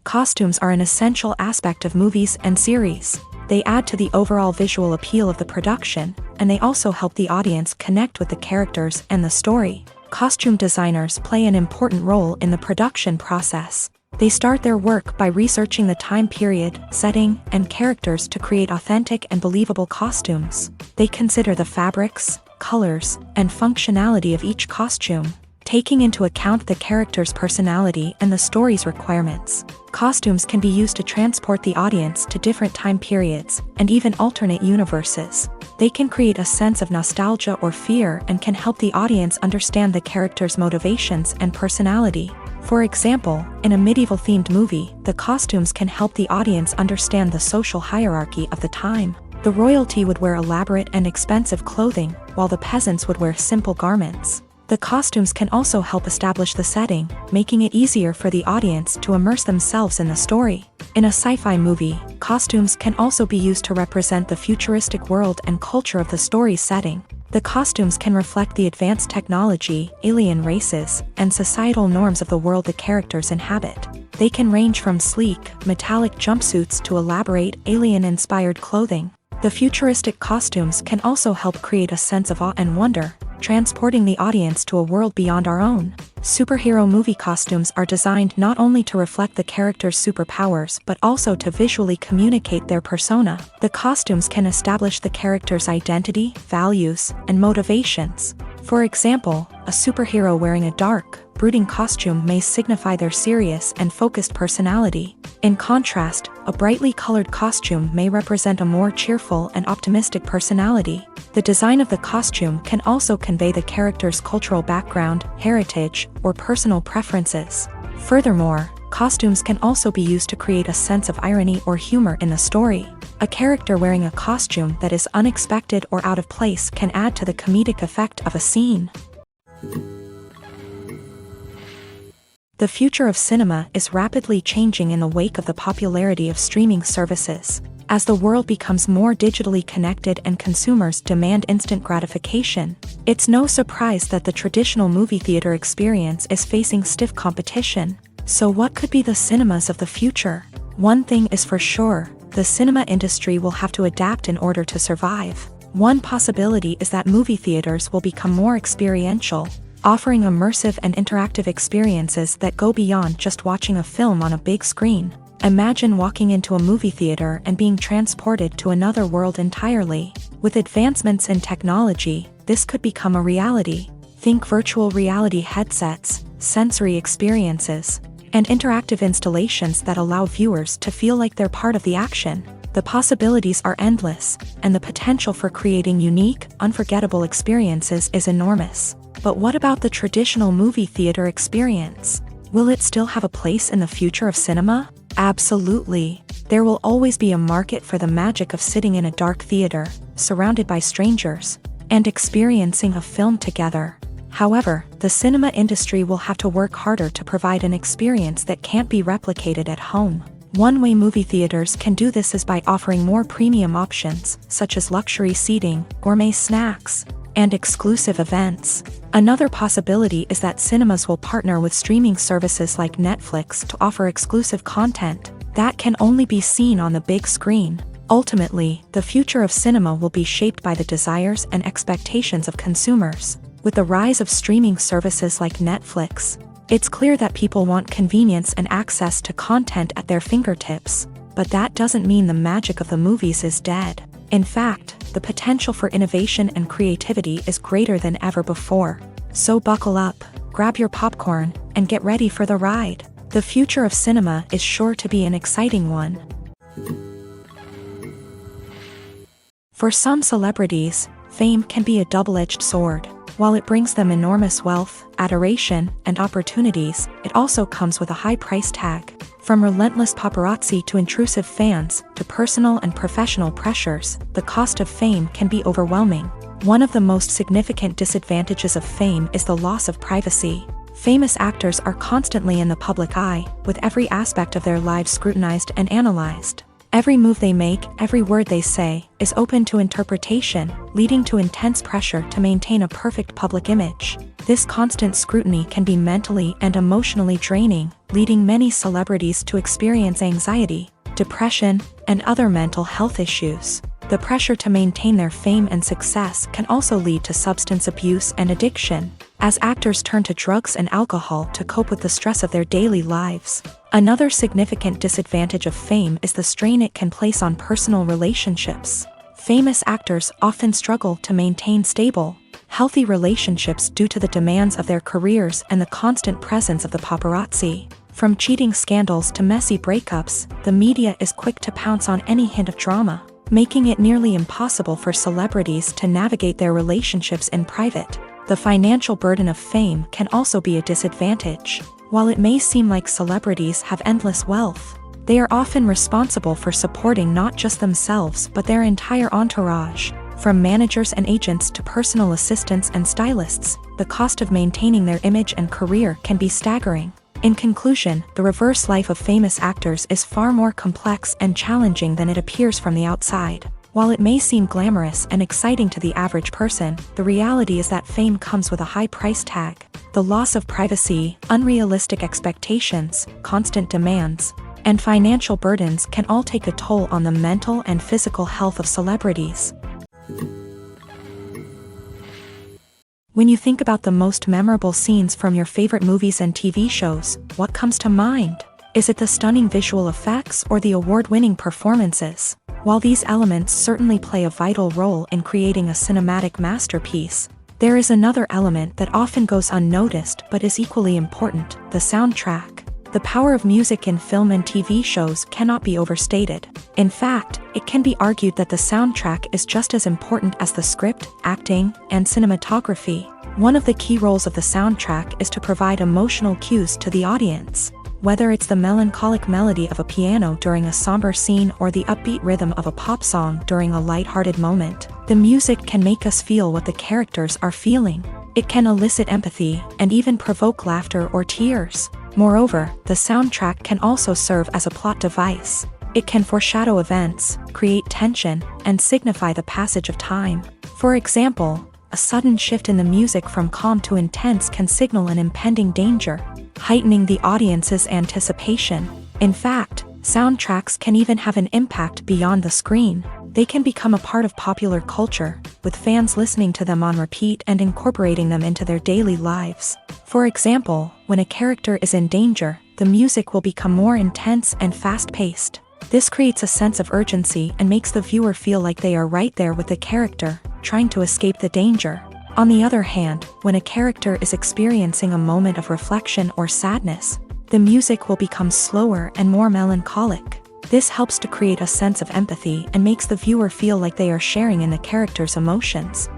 Costumes are an essential aspect of movies and series. They add to the overall visual appeal of the production, and they also help the audience connect with the characters and the story. Costume designers play an important role in the production process. They start their work by researching the time period, setting, and characters to create authentic and believable costumes. They consider the fabrics, colors, and functionality of each costume, taking into account the character's personality and the story's requirements. Costumes can be used to transport the audience to different time periods and even alternate universes. They can create a sense of nostalgia or fear and can help the audience understand the character's motivations and personality. For example, in a medieval-themed movie, the costumes can help the audience understand the social hierarchy of the time. The royalty would wear elaborate and expensive clothing, while the peasants would wear simple garments. The costumes can also help establish the setting, making it easier for the audience to immerse themselves in the story. In a sci-fi movie, costumes can also be used to represent the futuristic world and culture of the story's setting. The costumes can reflect the advanced technology, alien races, and societal norms of the world the characters inhabit. They can range from sleek, metallic jumpsuits to elaborate, alien-inspired clothing. The futuristic costumes can also help create a sense of awe and wonder, transporting the audience to a world beyond our own. Superhero movie costumes are designed not only to reflect the character's superpowers but also to visually communicate their persona. The costumes can establish the character's identity, values, and motivations. For example, a superhero wearing a dark, brooding costume may signify their serious and focused personality. In contrast, a brightly colored costume may represent a more cheerful and optimistic personality. The design of the costume can also convey the character's cultural background, heritage, or personal preferences. Furthermore, costumes can also be used to create a sense of irony or humor in the story. A character wearing a costume that is unexpected or out of place can add to the comedic effect of a scene. The future of cinema is rapidly changing in the wake of the popularity of streaming services. As the world becomes more digitally connected and consumers demand instant gratification, it's no surprise that the traditional movie theater experience is facing stiff competition. So what could be the cinemas of the future? One thing is for sure, the cinema industry will have to adapt in order to survive. One possibility is that movie theaters will become more experiential, offering immersive and interactive experiences that go beyond just watching a film on a big screen. Imagine walking into a movie theater and being transported to another world entirely. With advancements in technology, this could become a reality. Think virtual reality headsets, sensory experiences, and interactive installations that allow viewers to feel like they're part of the action. The possibilities are endless, and the potential for creating unique, unforgettable experiences is enormous. But what about the traditional movie theater experience? Will it still have a place in the future of cinema? Absolutely. There will always be a market for the magic of sitting in a dark theater, surrounded by strangers, and experiencing a film together. However, the cinema industry will have to work harder to provide an experience that can't be replicated at home. One way movie theaters can do this is by offering more premium options, such as luxury seating, gourmet snacks, and exclusive events. Another possibility is that cinemas will partner with streaming services like Netflix to offer exclusive content that can only be seen on the big screen. Ultimately, the future of cinema will be shaped by the desires and expectations of consumers. With the rise of streaming services like Netflix, it's clear that people want convenience and access to content at their fingertips. But that doesn't mean the magic of the movies is dead. In fact, the potential for innovation and creativity is greater than ever before. So buckle up, grab your popcorn, and get ready for the ride. The future of cinema is sure to be an exciting one. For some celebrities, fame can be a double-edged sword. While it brings them enormous wealth, adoration, and opportunities, it also comes with a high price tag. From relentless paparazzi to intrusive fans, to personal and professional pressures, the cost of fame can be overwhelming. One of the most significant disadvantages of fame is the loss of privacy. Famous actors are constantly in the public eye, with every aspect of their lives scrutinized and analyzed. Every move they make, every word they say, is open to interpretation, leading to intense pressure to maintain a perfect public image. This constant scrutiny can be mentally and emotionally draining, leading many celebrities to experience anxiety, depression, and other mental health issues. The pressure to maintain their fame and success can also lead to substance abuse and addiction, as actors turn to drugs and alcohol to cope with the stress of their daily lives. Another significant disadvantage of fame is the strain it can place on personal relationships. Famous actors often struggle to maintain stable, healthy relationships due to the demands of their careers and the constant presence of the paparazzi. From cheating scandals to messy breakups, the media is quick to pounce on any hint of drama, making it nearly impossible for celebrities to navigate their relationships in private. The financial burden of fame can also be a disadvantage. While it may seem like celebrities have endless wealth, they are often responsible for supporting not just themselves but their entire entourage. From managers and agents to personal assistants and stylists, the cost of maintaining their image and career can be staggering. In conclusion, the reverse life of famous actors is far more complex and challenging than it appears from the outside. While it may seem glamorous and exciting to the average person, the reality is that fame comes with a high price tag. The loss of privacy, unrealistic expectations, constant demands, and financial burdens can all take a toll on the mental and physical health of celebrities. When you think about the most memorable scenes from your favorite movies and TV shows, what comes to mind? Is it the stunning visual effects or the award-winning performances? While these elements certainly play a vital role in creating a cinematic masterpiece, there is another element that often goes unnoticed but is equally important: the soundtrack. The power of music in film and TV shows cannot be overstated. In fact, it can be argued that the soundtrack is just as important as the script, acting, and cinematography. One of the key roles of the soundtrack is to provide emotional cues to the audience. Whether it's the melancholic melody of a piano during a somber scene or the upbeat rhythm of a pop song during a lighthearted moment, the music can make us feel what the characters are feeling. It can elicit empathy and even provoke laughter or tears. Moreover, the soundtrack can also serve as a plot device. It can foreshadow events, create tension, and signify the passage of time. For example, a sudden shift in the music from calm to intense can signal an impending danger, heightening the audience's anticipation. In fact, soundtracks can even have an impact beyond the screen. They can become a part of popular culture, with fans listening to them on repeat and incorporating them into their daily lives. For example, when a character is in danger, the music will become more intense and fast-paced. This creates a sense of urgency and makes the viewer feel like they are right there with the character, trying to escape the danger. On the other hand, when a character is experiencing a moment of reflection or sadness, the music will become slower and more melancholic. This helps to create a sense of empathy and makes the viewer feel like they are sharing in the character's emotions.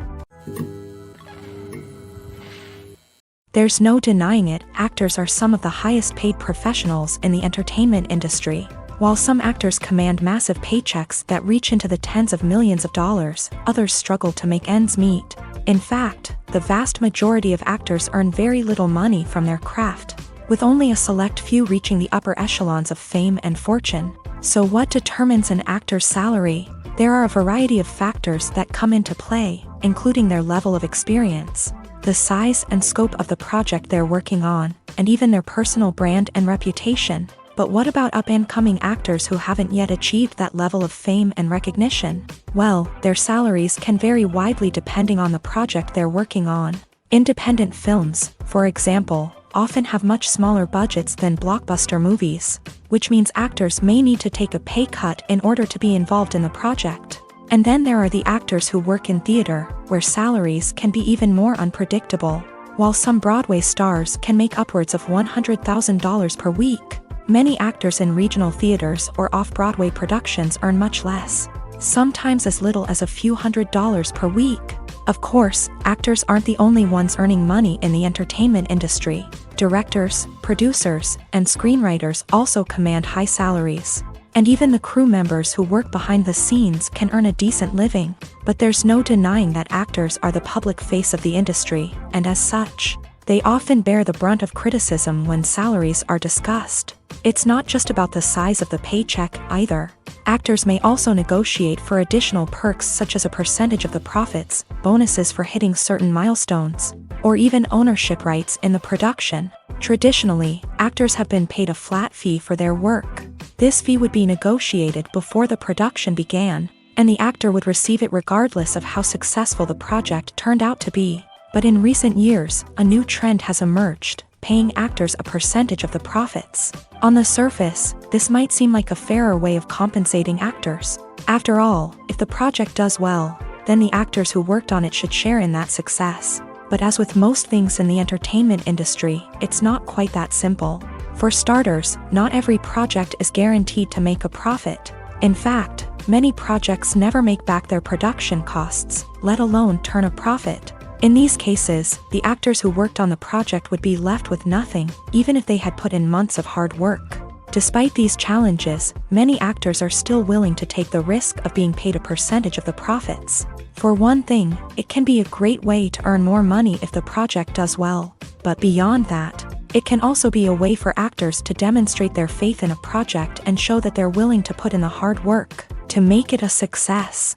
There's no denying it, actors are some of the highest paid professionals in the entertainment industry. While some actors command massive paychecks that reach into the tens of millions of dollars, others struggle to make ends meet. In fact, the vast majority of actors earn very little money from their craft, with only a select few reaching the upper echelons of fame and fortune. So what determines an actor's salary? There are a variety of factors that come into play, including their level of experience, the size and scope of the project they're working on, and even their personal brand and reputation. But what about up-and-coming actors who haven't yet achieved that level of fame and recognition? Well, their salaries can vary widely depending on the project they're working on. Independent films, for example, often have much smaller budgets than blockbuster movies, which means actors may need to take a pay cut in order to be involved in the project. And then there are the actors who work in theater, where salaries can be even more unpredictable. While some Broadway stars can make upwards of $100,000 per week, many actors in regional theaters or off-Broadway productions earn much less, sometimes as little as a few $100s per week. Of course, actors aren't the only ones earning money in the entertainment industry. Directors, producers, and screenwriters also command high salaries. And even the crew members who work behind the scenes can earn a decent living. But there's no denying that actors are the public face of the industry, and as such, they often bear the brunt of criticism when salaries are discussed. It's not just about the size of the paycheck either. Actors may also negotiate for additional perks such as a percentage of the profits, bonuses for hitting certain milestones, or even ownership rights in the production. Traditionally, actors have been paid a flat fee for their work. This fee would be negotiated before the production began, and the actor would receive it regardless of how successful the project turned out to be. But in recent years, a new trend has emerged, paying actors a percentage of the profits. On the surface, this might seem like a fairer way of compensating actors. After all, if the project does well, then the actors who worked on it should share in that success. But as with most things in the entertainment industry, it's not quite that simple. For starters, not every project is guaranteed to make a profit. In fact, many projects never make back their production costs, let alone turn a profit. In these cases, the actors who worked on the project would be left with nothing, even if they had put in months of hard work. Despite these challenges, many actors are still willing to take the risk of being paid a percentage of the profits. For one thing, it can be a great way to earn more money if the project does well. But beyond that, it can also be a way for actors to demonstrate their faith in a project and show that they're willing to put in the hard work to make it a success.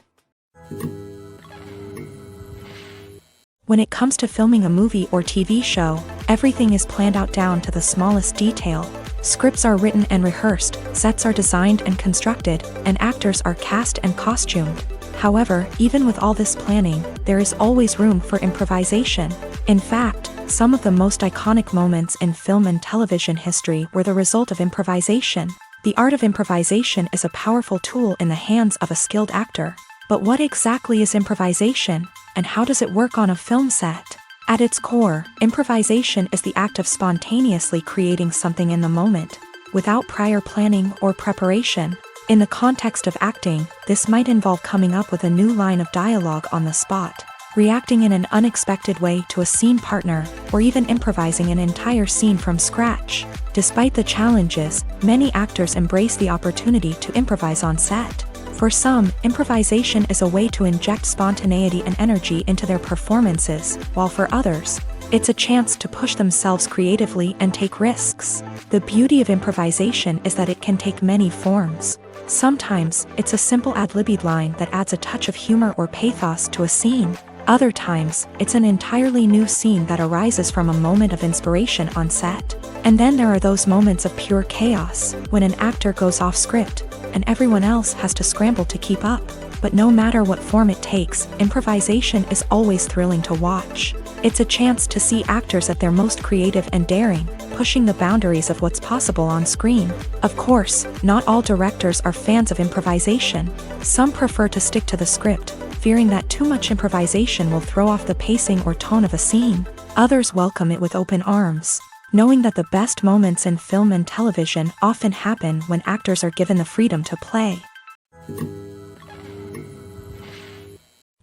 When it comes to filming a movie or TV show, everything is planned out down to the smallest detail. Scripts are written and rehearsed, sets are designed and constructed, and actors are cast and costumed. However, even with all this planning, there is always room for improvisation. In fact, some of the most iconic moments in film and television history were the result of improvisation. The art of improvisation is a powerful tool in the hands of a skilled actor. But what exactly is improvisation, and how does it work on a film set? At its core, improvisation is the act of spontaneously creating something in the moment, without prior planning or preparation. In the context of acting, this might involve coming up with a new line of dialogue on the spot, reacting in an unexpected way to a scene partner, or even improvising an entire scene from scratch. Despite the challenges, many actors embrace the opportunity to improvise on set. For some, improvisation is a way to inject spontaneity and energy into their performances, while for others, it's a chance to push themselves creatively and take risks. The beauty of improvisation is that it can take many forms. Sometimes, it's a simple ad-libbed line that adds a touch of humor or pathos to a scene. Other times, it's an entirely new scene that arises from a moment of inspiration on set. And then there are those moments of pure chaos, when an actor goes off script, and everyone else has to scramble to keep up. But no matter what form it takes, improvisation is always thrilling to watch. It's a chance to see actors at their most creative and daring, pushing the boundaries of what's possible on screen. Of course, not all directors are fans of improvisation. Some prefer to stick to the script, fearing that too much improvisation will throw off the pacing or tone of a scene. Others welcome it with open arms, knowing that the best moments in film and television often happen when actors are given the freedom to play.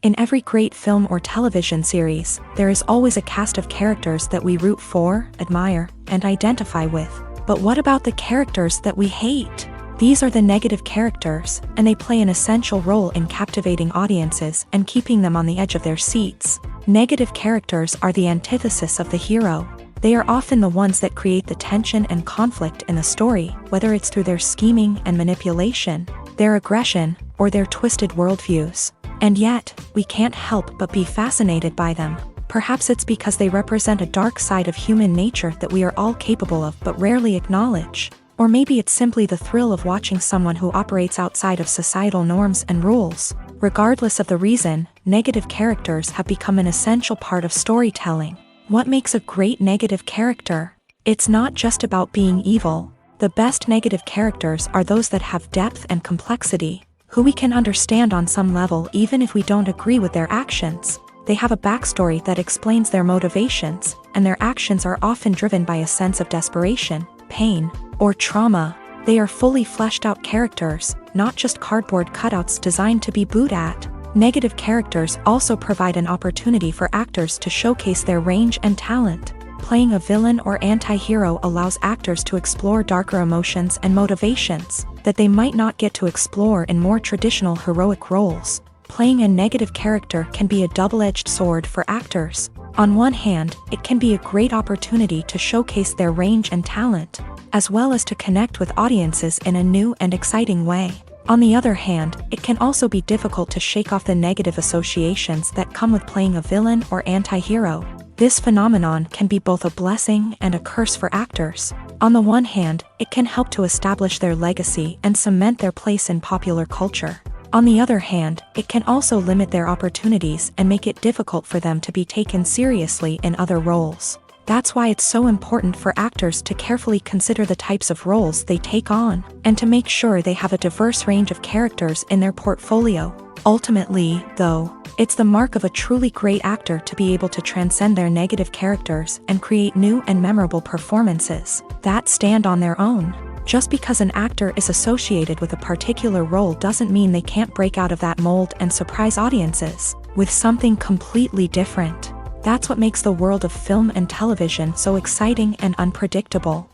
In every great film or television series, there is always a cast of characters that we root for, admire, and identify with. But what about the characters that we hate? These are the negative characters, and they play an essential role in captivating audiences and keeping them on the edge of their seats. Negative characters are the antithesis of the hero. They are often the ones that create the tension and conflict in the story, whether it's through their scheming and manipulation, their aggression, or their twisted worldviews. And yet, we can't help but be fascinated by them. Perhaps it's because they represent a dark side of human nature that we are all capable of but rarely acknowledge. Or maybe it's simply the thrill of watching someone who operates outside of societal norms and rules. Regardless of the reason, negative characters have become an essential part of storytelling. What makes a great negative character? It's not just about being evil. The best negative characters are those that have depth and complexity, who we can understand on some level even if we don't agree with their actions. They have a backstory that explains their motivations, and their actions are often driven by a sense of desperation, pain, or trauma. They are fully fleshed out characters, not just cardboard cutouts designed to be booed at. Negative characters also provide an opportunity for actors to showcase their range and talent. Playing a villain or anti-hero allows actors to explore darker emotions and motivations that they might not get to explore in more traditional heroic roles. Playing a negative character can be a double-edged sword for actors. On one hand, it can be a great opportunity to showcase their range and talent, as well as to connect with audiences in a new and exciting way. On the other hand, it can also be difficult to shake off the negative associations that come with playing a villain or anti-hero. This phenomenon can be both a blessing and a curse for actors. On the one hand, it can help to establish their legacy and cement their place in popular culture. On the other hand, it can also limit their opportunities and make it difficult for them to be taken seriously in other roles. That's why it's so important for actors to carefully consider the types of roles they take on, and to make sure they have a diverse range of characters in their portfolio. Ultimately, though, it's the mark of a truly great actor to be able to transcend their negative characters and create new and memorable performances that stand on their own. Just because an actor is associated with a particular role doesn't mean they can't break out of that mold and surprise audiences with something completely different. That's what makes the world of film and television so exciting and unpredictable.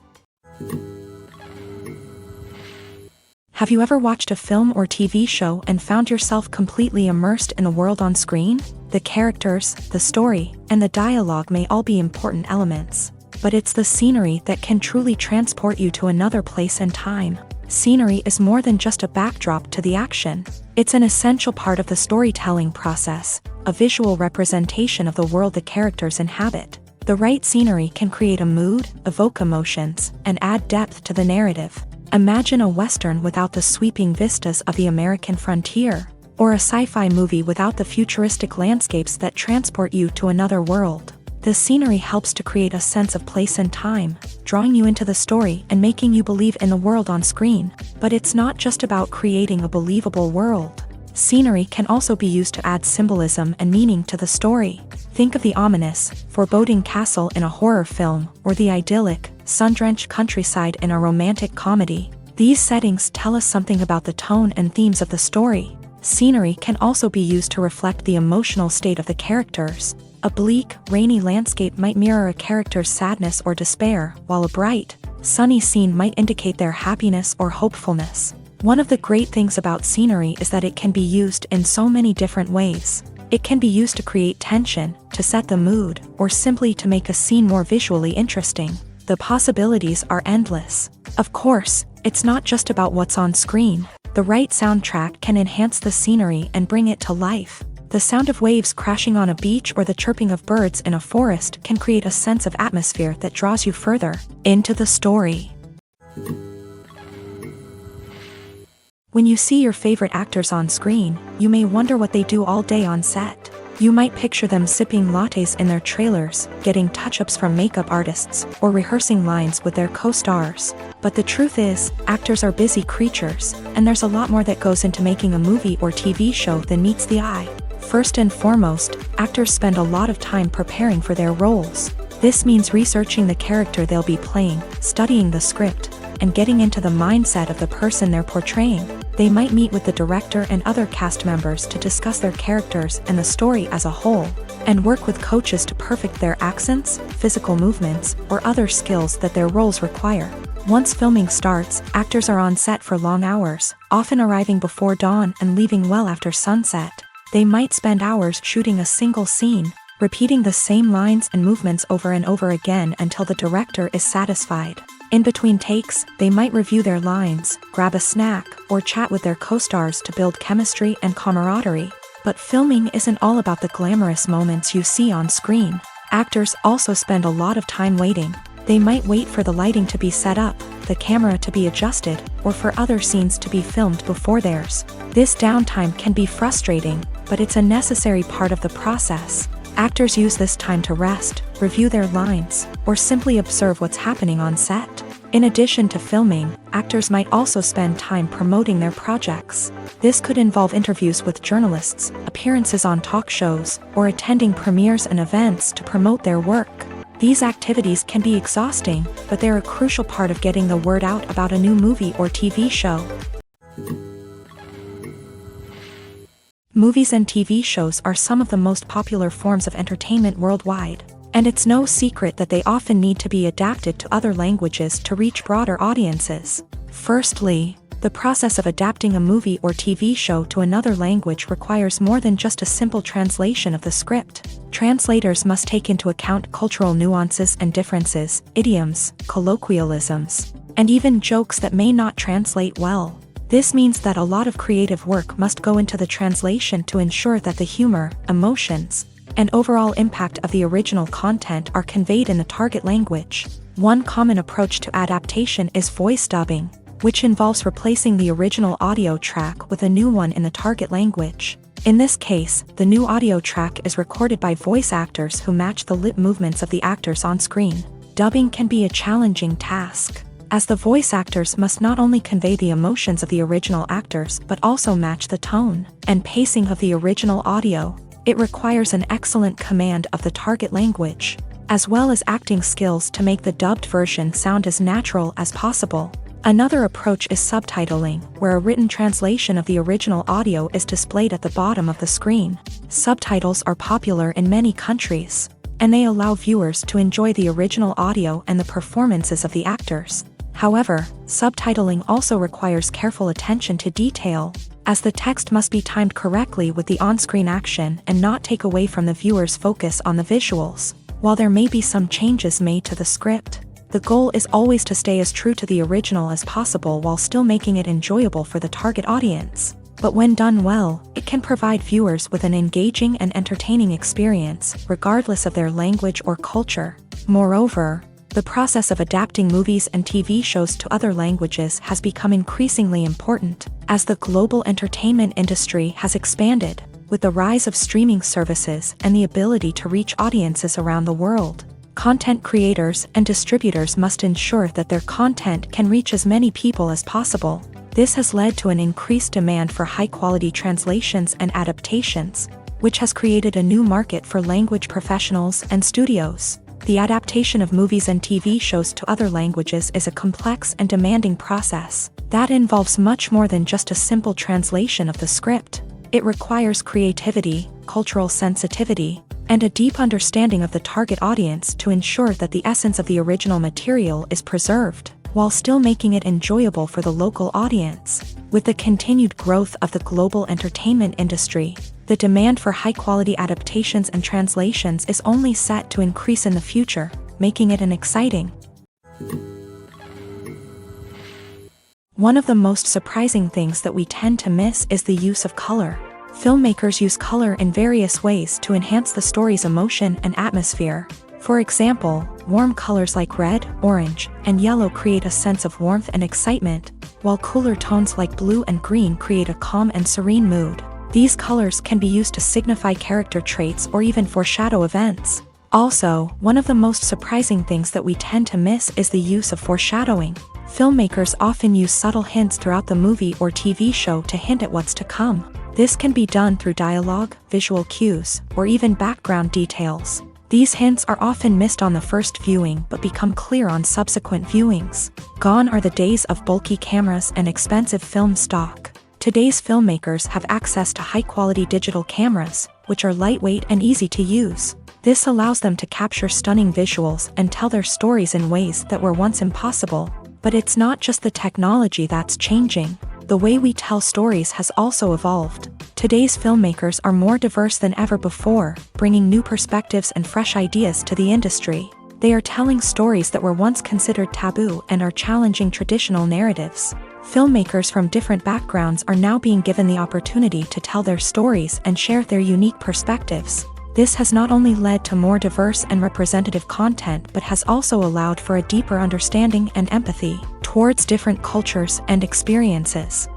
Have you ever watched a film or TV show and found yourself completely immersed in the world on screen? The characters, the story, and the dialogue may all be important elements, but it's the scenery that can truly transport you to another place and time. Scenery is more than just a backdrop to the action. It's an essential part of the storytelling process, a visual representation of the world the characters inhabit. The right scenery can create a mood, evoke emotions, and add depth to the narrative. Imagine a Western without the sweeping vistas of the American frontier, or a sci-fi movie without the futuristic landscapes that transport you to another world. The scenery helps to create a sense of place and time, drawing you into the story and making you believe in the world on screen. But it's not just about creating a believable world. Scenery can also be used to add symbolism and meaning to the story. Think of the ominous, foreboding castle in a horror film, or the idyllic, sun-drenched countryside in a romantic comedy. These settings tell us something about the tone and themes of the story. Scenery can also be used to reflect the emotional state of the characters. A bleak, rainy landscape might mirror a character's sadness or despair, while a bright, sunny scene might indicate their happiness or hopefulness. One of the great things about scenery is that it can be used in so many different ways. It can be used to create tension, to set the mood, or simply to make a scene more visually interesting. The possibilities are endless. Of course, it's not just about what's on screen. The right soundtrack can enhance the scenery and bring it to life. The sound of waves crashing on a beach or the chirping of birds in a forest can create a sense of atmosphere that draws you further into the story. When you see your favorite actors on screen, you may wonder what they do all day on set. You might picture them sipping lattes in their trailers, getting touch-ups from makeup artists, or rehearsing lines with their co-stars. But the truth is, actors are busy creatures, and there's a lot more that goes into making a movie or TV show than meets the eye. First and foremost, actors spend a lot of time preparing for their roles. This means researching the character they'll be playing, studying the script, and getting into the mindset of the person they're portraying. They might meet with the director and other cast members to discuss their characters and the story as a whole, and work with coaches to perfect their accents, physical movements, or other skills that their roles require. Once filming starts, actors are on set for long hours, often arriving before dawn and leaving well after sunset. They might spend hours shooting a single scene, repeating the same lines and movements over and over again until the director is satisfied. In between takes, they might review their lines, grab a snack, or chat with their co-stars to build chemistry and camaraderie. But filming isn't all about the glamorous moments you see on screen. Actors also spend a lot of time waiting. They might wait for the lighting to be set up, the camera to be adjusted, or for other scenes to be filmed before theirs. This downtime can be frustrating, but it's a necessary part of the process. Actors use this time to rest, review their lines, or simply observe what's happening on set. In addition to filming, actors might also spend time promoting their projects. This could involve interviews with journalists, appearances on talk shows, or attending premieres and events to promote their work. These activities can be exhausting, but they're a crucial part of getting the word out about a new movie or TV show. Movies and TV shows are some of the most popular forms of entertainment worldwide, and it's no secret that they often need to be adapted to other languages to reach broader audiences. Firstly, the process of adapting a movie or TV show to another language requires more than just a simple translation of the script. Translators must take into account cultural nuances and differences, idioms, colloquialisms, and even jokes that may not translate well. This means that a lot of creative work must go into the translation to ensure that the humor, emotions, and overall impact of the original content are conveyed in the target language. One common approach to adaptation is voice dubbing, which involves replacing the original audio track with a new one in the target language. In this case, the new audio track is recorded by voice actors who match the lip movements of the actors on screen. Dubbing can be a challenging task, as the voice actors must not only convey the emotions of the original actors but also match the tone and pacing of the original audio. It requires an excellent command of the target language, as well as acting skills to make the dubbed version sound as natural as possible. Another approach is subtitling, where a written translation of the original audio is displayed at the bottom of the screen. Subtitles are popular in many countries, and they allow viewers to enjoy the original audio and the performances of the actors. However, subtitling also requires careful attention to detail, as the text must be timed correctly with the on-screen action and not take away from the viewer's focus on the visuals. While there may be some changes made to the script, the goal is always to stay as true to the original as possible while still making it enjoyable for the target audience. But when done well, it can provide viewers with an engaging and entertaining experience, regardless of their language or culture. Moreover, the process of adapting movies and TV shows to other languages has become increasingly important, as the global entertainment industry has expanded, with the rise of streaming services and the ability to reach audiences around the world. Content creators and distributors must ensure that their content can reach as many people as possible. This has led to an increased demand for high-quality translations and adaptations, which has created a new market for language professionals and studios. The adaptation of movies and TV shows to other languages is a complex and demanding process that involves much more than just a simple translation of the script. It requires creativity, cultural sensitivity, and a deep understanding of the target audience to ensure that the essence of the original material is preserved, while still making it enjoyable for the local audience. With the continued growth of the global entertainment industry, the demand for high-quality adaptations and translations is only set to increase in the future, making it an exciting. One of the most surprising things that we tend to miss is the use of color. Filmmakers use color in various ways to enhance the story's emotion and atmosphere. For example, warm colors like red, orange, and yellow create a sense of warmth and excitement, while cooler tones like blue and green create a calm and serene mood. These colors can be used to signify character traits or even foreshadow events. Also, one of the most surprising things that we tend to miss is the use of foreshadowing. Filmmakers often use subtle hints throughout the movie or TV show to hint at what's to come. This can be done through dialogue, visual cues, or even background details. These hints are often missed on the first viewing but become clear on subsequent viewings. Gone are the days of bulky cameras and expensive film stock. Today's filmmakers have access to high-quality digital cameras, which are lightweight and easy to use. This allows them to capture stunning visuals and tell their stories in ways that were once impossible. But it's not just the technology that's changing. The way we tell stories has also evolved. Today's filmmakers are more diverse than ever before, bringing new perspectives and fresh ideas to the industry. They are telling stories that were once considered taboo and are challenging traditional narratives. Filmmakers from different backgrounds are now being given the opportunity to tell their stories and share their unique perspectives. This has not only led to more diverse and representative content but has also allowed for a deeper understanding and empathy towards different cultures and experiences.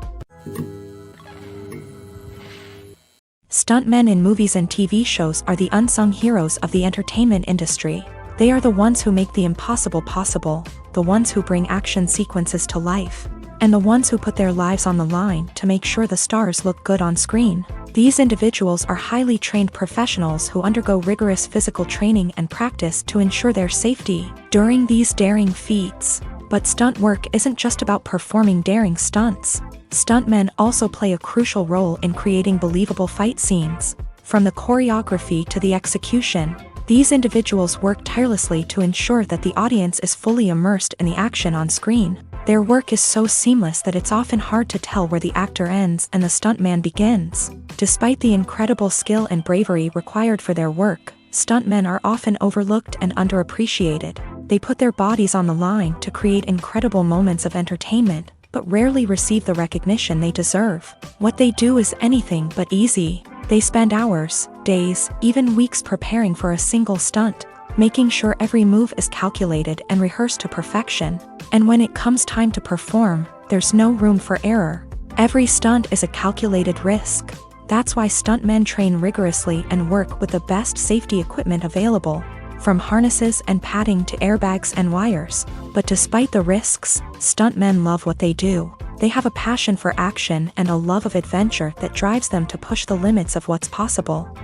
Stuntmen in movies and TV shows are the unsung heroes of the entertainment industry. They are the ones who make the impossible possible, the ones who bring action sequences to life, and the ones who put their lives on the line to make sure the stars look good on screen. These individuals are highly trained professionals who undergo rigorous physical training and practice to ensure their safety during these daring feats. But stunt work isn't just about performing daring stunts. Stuntmen also play a crucial role in creating believable fight scenes. From the choreography to the execution, these individuals work tirelessly to ensure that the audience is fully immersed in the action on screen. Their work is so seamless that it's often hard to tell where the actor ends and the stuntman begins. Despite the incredible skill and bravery required for their work, stuntmen are often overlooked and underappreciated. They put their bodies on the line to create incredible moments of entertainment, but rarely receive the recognition they deserve. What they do is anything but easy. They spend hours, days, even weeks preparing for a single stunt, making sure every move is calculated and rehearsed to perfection. And when it comes time to perform, there's no room for error. Every stunt is a calculated risk. That's why stuntmen train rigorously and work with the best safety equipment available, from harnesses and padding to airbags and wires. But despite the risks, stuntmen love what they do. They have a passion for action and a love of adventure that drives them to push the limits of what's possible.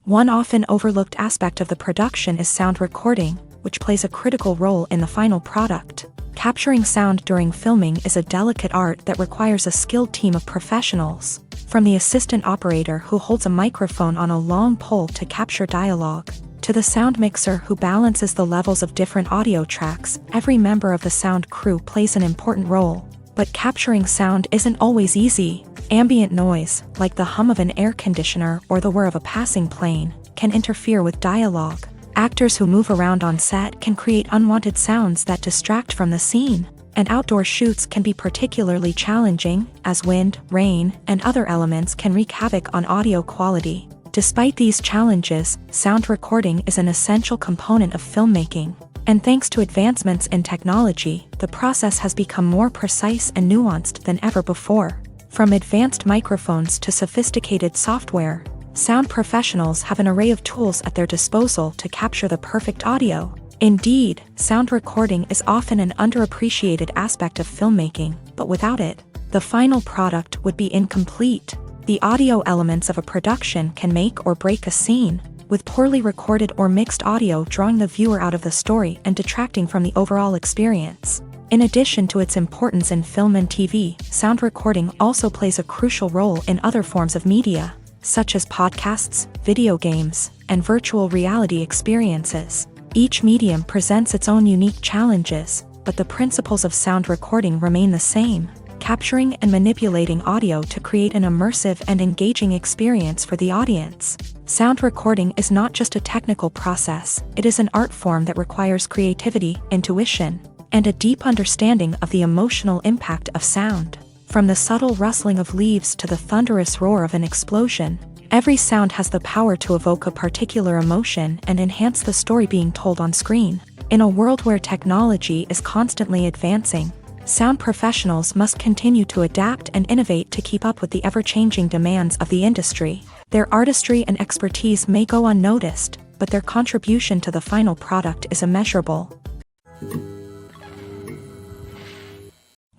One often overlooked aspect of the production is sound recording, which plays a critical role in the final product. Capturing sound during filming is a delicate art that requires a skilled team of professionals. From the assistant operator who holds a microphone on a long pole to capture dialogue, to the sound mixer who balances the levels of different audio tracks, every member of the sound crew plays an important role. But capturing sound isn't always easy. Ambient noise, like the hum of an air conditioner or the whir of a passing plane, can interfere with dialogue. Actors who move around on set can create unwanted sounds that distract from the scene. And outdoor shoots can be particularly challenging, as wind, rain, and other elements can wreak havoc on audio quality. Despite these challenges, sound recording is an essential component of filmmaking. And thanks to advancements in technology, the process has become more precise and nuanced than ever before. From advanced microphones to sophisticated software, sound professionals have an array of tools at their disposal to capture the perfect audio. Indeed, sound recording is often an underappreciated aspect of filmmaking, but without it, the final product would be incomplete. The audio elements of a production can make or break a scene, with poorly recorded or mixed audio drawing the viewer out of the story and detracting from the overall experience. In addition to its importance in film and TV, sound recording also plays a crucial role in other forms of media, such as podcasts, video games, and virtual reality experiences. Each medium presents its own unique challenges, but the principles of sound recording remain the same, capturing and manipulating audio to create an immersive and engaging experience for the audience. Sound recording is not just a technical process, it is an art form that requires creativity, intuition, and a deep understanding of the emotional impact of sound. From the subtle rustling of leaves to the thunderous roar of an explosion, every sound has the power to evoke a particular emotion and enhance the story being told on screen. In a world where technology is constantly advancing, sound professionals must continue to adapt and innovate to keep up with the ever-changing demands of the industry. Their artistry and expertise may go unnoticed, but their contribution to the final product is immeasurable.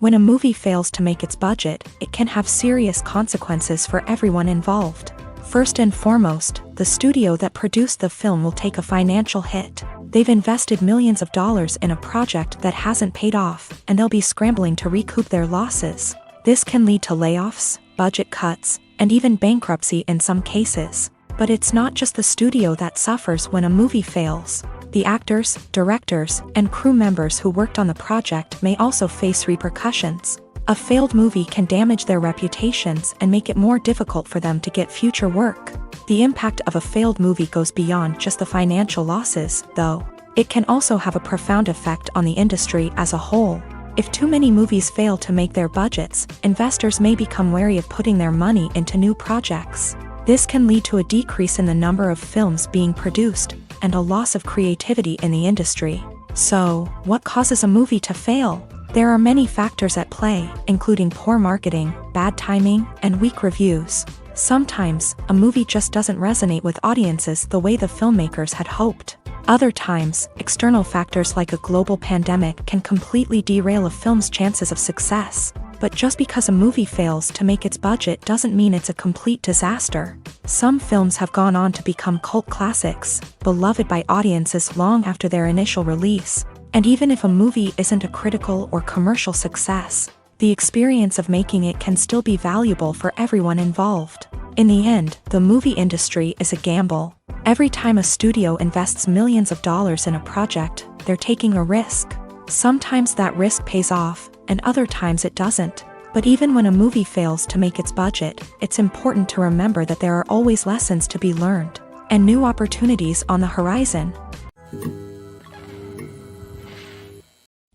When a movie fails to make its budget, it can have serious consequences for everyone involved. First and foremost, the studio that produced the film will take a financial hit. They've invested millions of dollars in a project that hasn't paid off, and they'll be scrambling to recoup their losses. This can lead to layoffs, budget cuts, and even bankruptcy in some cases. But it's not just the studio that suffers when a movie fails. The actors, directors, and crew members who worked on the project may also face repercussions. A failed movie can damage their reputations and make it more difficult for them to get future work. The impact of a failed movie goes beyond just the financial losses, though. It can also have a profound effect on the industry as a whole. If too many movies fail to make their budgets, investors may become wary of putting their money into new projects. This can lead to a decrease in the number of films being produced, and a loss of creativity in the industry. So, what causes a movie to fail? There are many factors at play, including poor marketing, bad timing, and weak reviews. Sometimes, a movie just doesn't resonate with audiences the way the filmmakers had hoped. Other times, external factors like a global pandemic can completely derail a film's chances of success. But just because a movie fails to make its budget doesn't mean it's a complete disaster. Some films have gone on to become cult classics, beloved by audiences long after their initial release. And even if a movie isn't a critical or commercial success, the experience of making it can still be valuable for everyone involved. In the end, the movie industry is a gamble. Every time a studio invests millions of dollars in a project, they're taking a risk. Sometimes that risk pays off, and other times it doesn't. But even when a movie fails to make its budget, it's important to remember that there are always lessons to be learned, and new opportunities on the horizon.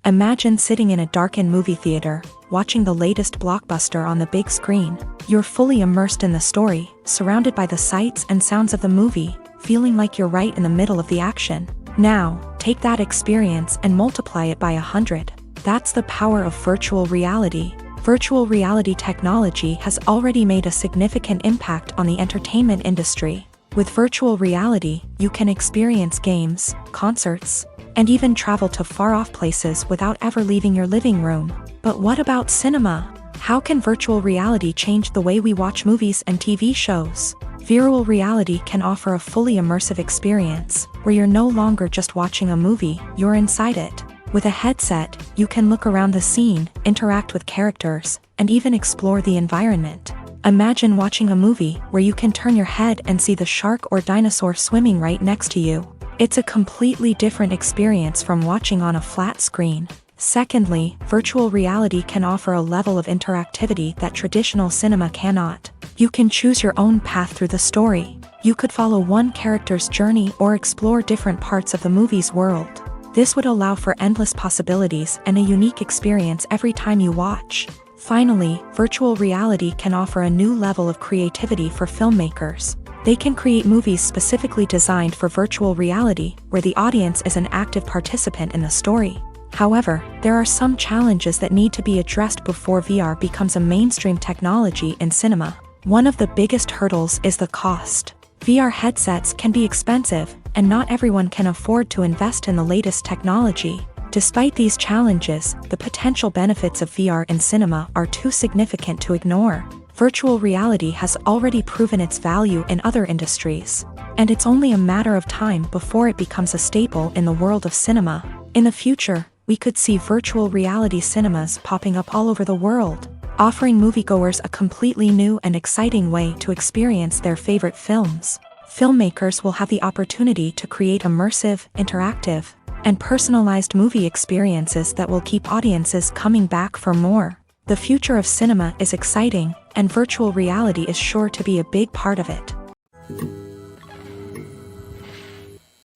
Imagine sitting in a darkened movie theater, watching the latest blockbuster on the big screen. You're fully immersed in the story, surrounded by the sights and sounds of the movie, feeling like you're right in the middle of the action. Now, take that experience and multiply it by 100. That's the power of virtual reality. Virtual reality technology has already made a significant impact on the entertainment industry. With virtual reality, you can experience games, concerts, and even travel to far-off places without ever leaving your living room. But what about cinema? How can virtual reality change the way we watch movies and TV shows? Virtual reality can offer a fully immersive experience, where you're no longer just watching a movie, you're inside it. With a headset, you can look around the scene, interact with characters, and even explore the environment. Imagine watching a movie where you can turn your head and see the shark or dinosaur swimming right next to you. It's a completely different experience from watching on a flat screen. Secondly, virtual reality can offer a level of interactivity that traditional cinema cannot. You can choose your own path through the story. You could follow one character's journey or explore different parts of the movie's world. This would allow for endless possibilities and a unique experience every time you watch. Finally, virtual reality can offer a new level of creativity for filmmakers. They can create movies specifically designed for virtual reality, where the audience is an active participant in the story. However, there are some challenges that need to be addressed before VR becomes a mainstream technology in cinema. One of the biggest hurdles is the cost. VR headsets can be expensive, and not everyone can afford to invest in the latest technology. Despite these challenges, the potential benefits of VR in cinema are too significant to ignore. Virtual reality has already proven its value in other industries, and it's only a matter of time before it becomes a staple in the world of cinema. In the future, we could see virtual reality cinemas popping up all over the world, offering moviegoers a completely new and exciting way to experience their favorite films. Filmmakers will have the opportunity to create immersive, interactive, and personalized movie experiences that will keep audiences coming back for more. The future of cinema is exciting, and virtual reality is sure to be a big part of it.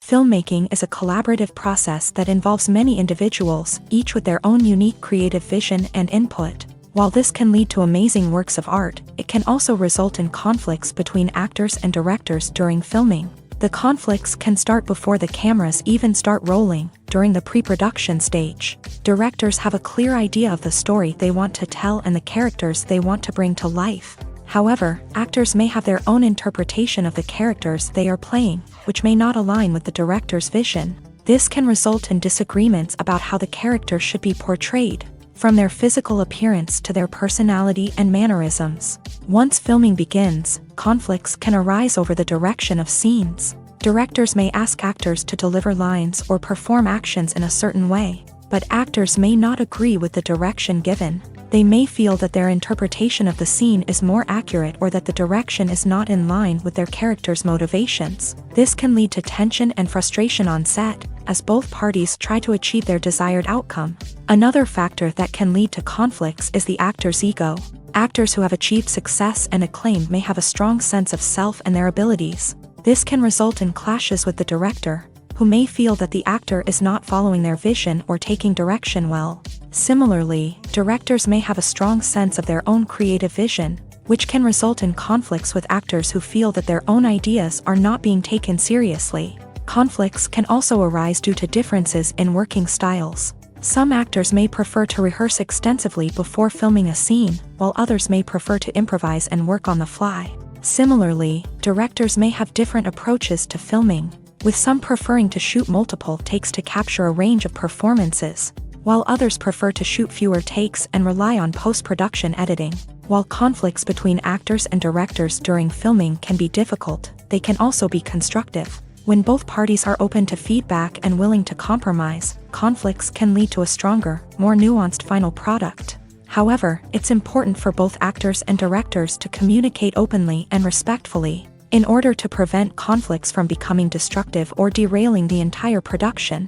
Filmmaking is a collaborative process that involves many individuals, each with their own unique creative vision and input. While this can lead to amazing works of art, it can also result in conflicts between actors and directors during filming. The conflicts can start before the cameras even start rolling, during the pre-production stage. Directors have a clear idea of the story they want to tell and the characters they want to bring to life. However, actors may have their own interpretation of the characters they are playing, which may not align with the director's vision. This can result in disagreements about how the character should be portrayed, from their physical appearance to their personality and mannerisms. Once filming begins, conflicts can arise over the direction of scenes. Directors may ask actors to deliver lines or perform actions in a certain way, but actors may not agree with the direction given. They may feel that their interpretation of the scene is more accurate or that the direction is not in line with their character's motivations. This can lead to tension and frustration on set, as both parties try to achieve their desired outcome. Another factor that can lead to conflicts is the actor's ego. Actors who have achieved success and acclaim may have a strong sense of self and their abilities. This can result in clashes with the director, who may feel that the actor is not following their vision or taking direction well. Similarly, directors may have a strong sense of their own creative vision, which can result in conflicts with actors who feel that their own ideas are not being taken seriously. Conflicts can also arise due to differences in working styles. Some actors may prefer to rehearse extensively before filming a scene, while others may prefer to improvise and work on the fly. Similarly, directors may have different approaches to filming, with some preferring to shoot multiple takes to capture a range of performances, while others prefer to shoot fewer takes and rely on post-production editing. While conflicts between actors and directors during filming can be difficult, they can also be constructive. When both parties are open to feedback and willing to compromise, conflicts can lead to a stronger, more nuanced final product. However, it's important for both actors and directors to communicate openly and respectfully, in order to prevent conflicts from becoming destructive or derailing the entire production.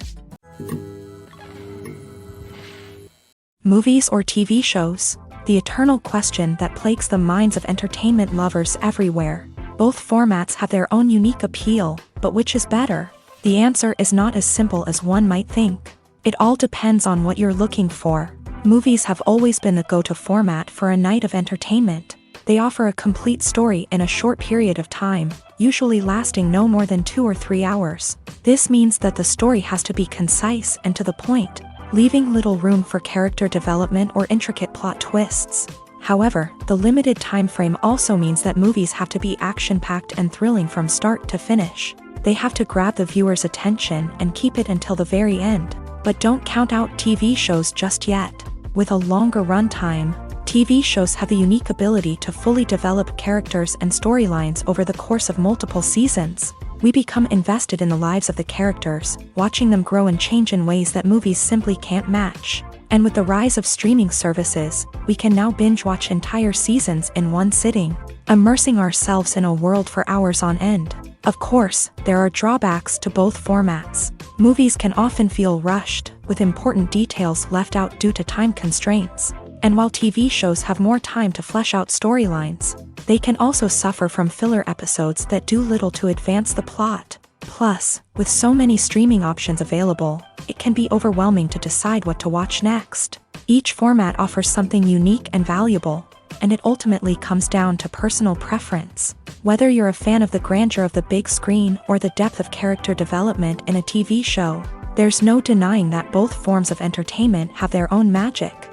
Movies or TV shows? The eternal question that plagues the minds of entertainment lovers everywhere. Both formats have their own unique appeal, but which is better? The answer is not as simple as one might think. It all depends on what you're looking for. Movies have always been the go-to format for a night of entertainment. They offer a complete story in a short period of time, usually lasting no more than 2 or 3 hours. This means that the story has to be concise and to the point, leaving little room for character development or intricate plot twists. However, the limited time frame also means that movies have to be action-packed and thrilling from start to finish. They have to grab the viewer's attention and keep it until the very end. But don't count out TV shows just yet. With a longer runtime, TV shows have the unique ability to fully develop characters and storylines over the course of multiple seasons. We become invested in the lives of the characters, watching them grow and change in ways that movies simply can't match. And with the rise of streaming services, we can now binge-watch entire seasons in one sitting, immersing ourselves in a world for hours on end. Of course, there are drawbacks to both formats. Movies can often feel rushed, with important details left out due to time constraints. And while TV shows have more time to flesh out storylines, they can also suffer from filler episodes that do little to advance the plot. Plus, with so many streaming options available, it can be overwhelming to decide what to watch next. Each format offers something unique and valuable, and it ultimately comes down to personal preference. Whether you're a fan of the grandeur of the big screen or the depth of character development in a TV show, there's no denying that both forms of entertainment have their own magic.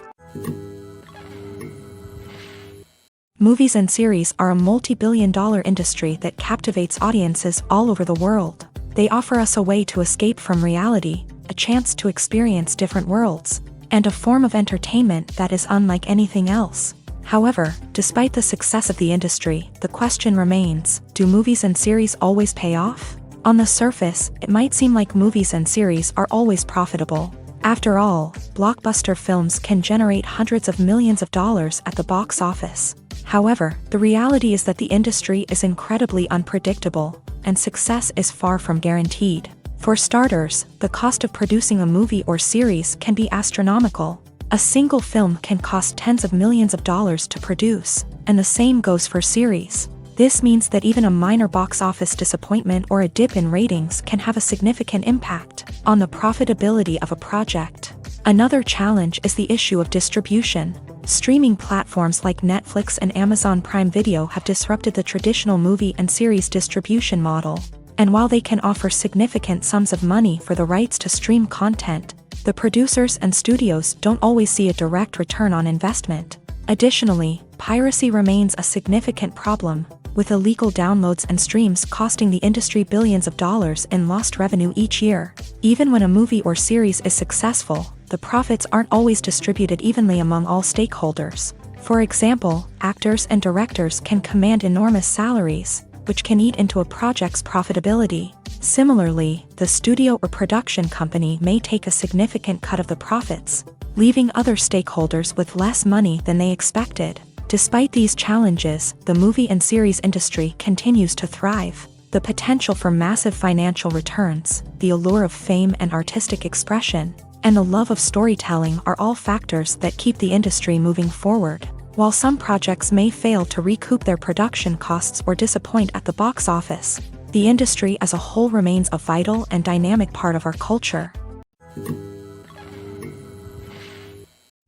Movies and series are a multi-billion-dollar industry that captivates audiences all over the world. They offer us a way to escape from reality, a chance to experience different worlds, and a form of entertainment that is unlike anything else. However, despite the success of the industry, the question remains, do movies and series always pay off? On the surface, it might seem like movies and series are always profitable. After all, blockbuster films can generate hundreds of millions of dollars at the box office. However, the reality is that the industry is incredibly unpredictable, and success is far from guaranteed. For starters, the cost of producing a movie or series can be astronomical. A single film can cost tens of millions of dollars to produce, and the same goes for series. This means that even a minor box office disappointment or a dip in ratings can have a significant impact on the profitability of a project. Another challenge is the issue of distribution. Streaming platforms like Netflix and Amazon Prime Video have disrupted the traditional movie and series distribution model. And while they can offer significant sums of money for the rights to stream content, the producers and studios don't always see a direct return on investment. Additionally, piracy remains a significant problem, with illegal downloads and streams costing the industry billions of dollars in lost revenue each year. Even when a movie or series is successful, the profits aren't always distributed evenly among all stakeholders. For example, actors and directors can command enormous salaries, which can eat into a project's profitability. Similarly, the studio or production company may take a significant cut of the profits, leaving other stakeholders with less money than they expected. Despite these challenges, the movie and series industry continues to thrive. The potential for massive financial returns, the allure of fame and artistic expression, and the love of storytelling are all factors that keep the industry moving forward. While some projects may fail to recoup their production costs or disappoint at the box office, the industry as a whole remains a vital and dynamic part of our culture.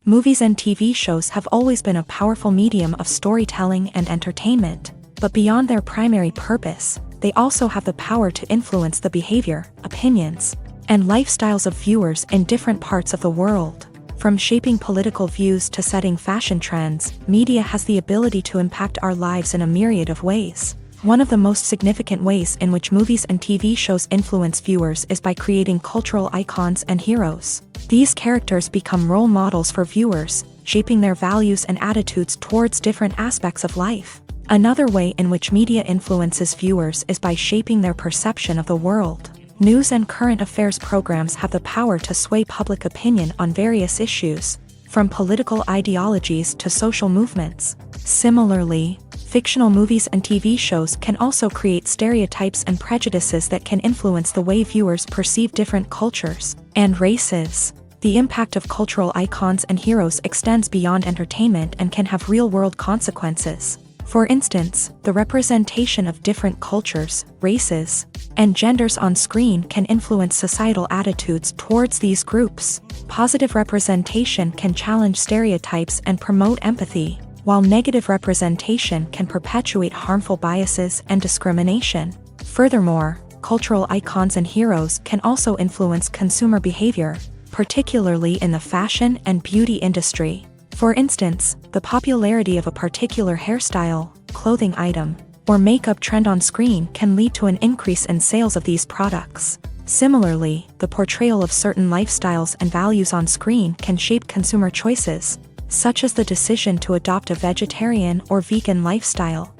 Movies and TV shows have always been a powerful medium of storytelling and entertainment, but beyond their primary purpose, they also have the power to influence the behavior, opinions, and lifestyles of viewers in different parts of the world. From shaping political views to setting fashion trends, media has the ability to impact our lives in a myriad of ways. One of the most significant ways in which movies and TV shows influence viewers is by creating cultural icons and heroes. These characters become role models for viewers, shaping their values and attitudes towards different aspects of life. Another way in which media influences viewers is by shaping their perception of the world. News and current affairs programs have the power to sway public opinion on various issues, from political ideologies to social movements. Similarly, fictional movies and TV shows can also create stereotypes and prejudices that can influence the way viewers perceive different cultures and races. The impact of cultural icons and heroes extends beyond entertainment and can have real-world consequences. For instance, the representation of different cultures, races, and genders on screen can influence societal attitudes towards these groups. Positive representation can challenge stereotypes and promote empathy, while negative representation can perpetuate harmful biases and discrimination. Furthermore, cultural icons and heroes can also influence consumer behavior, particularly in the fashion and beauty industry. For instance, the popularity of a particular hairstyle, clothing item, or makeup trend on screen can lead to an increase in sales of these products. Similarly, the portrayal of certain lifestyles and values on screen can shape consumer choices, such as the decision to adopt a vegetarian or vegan lifestyle.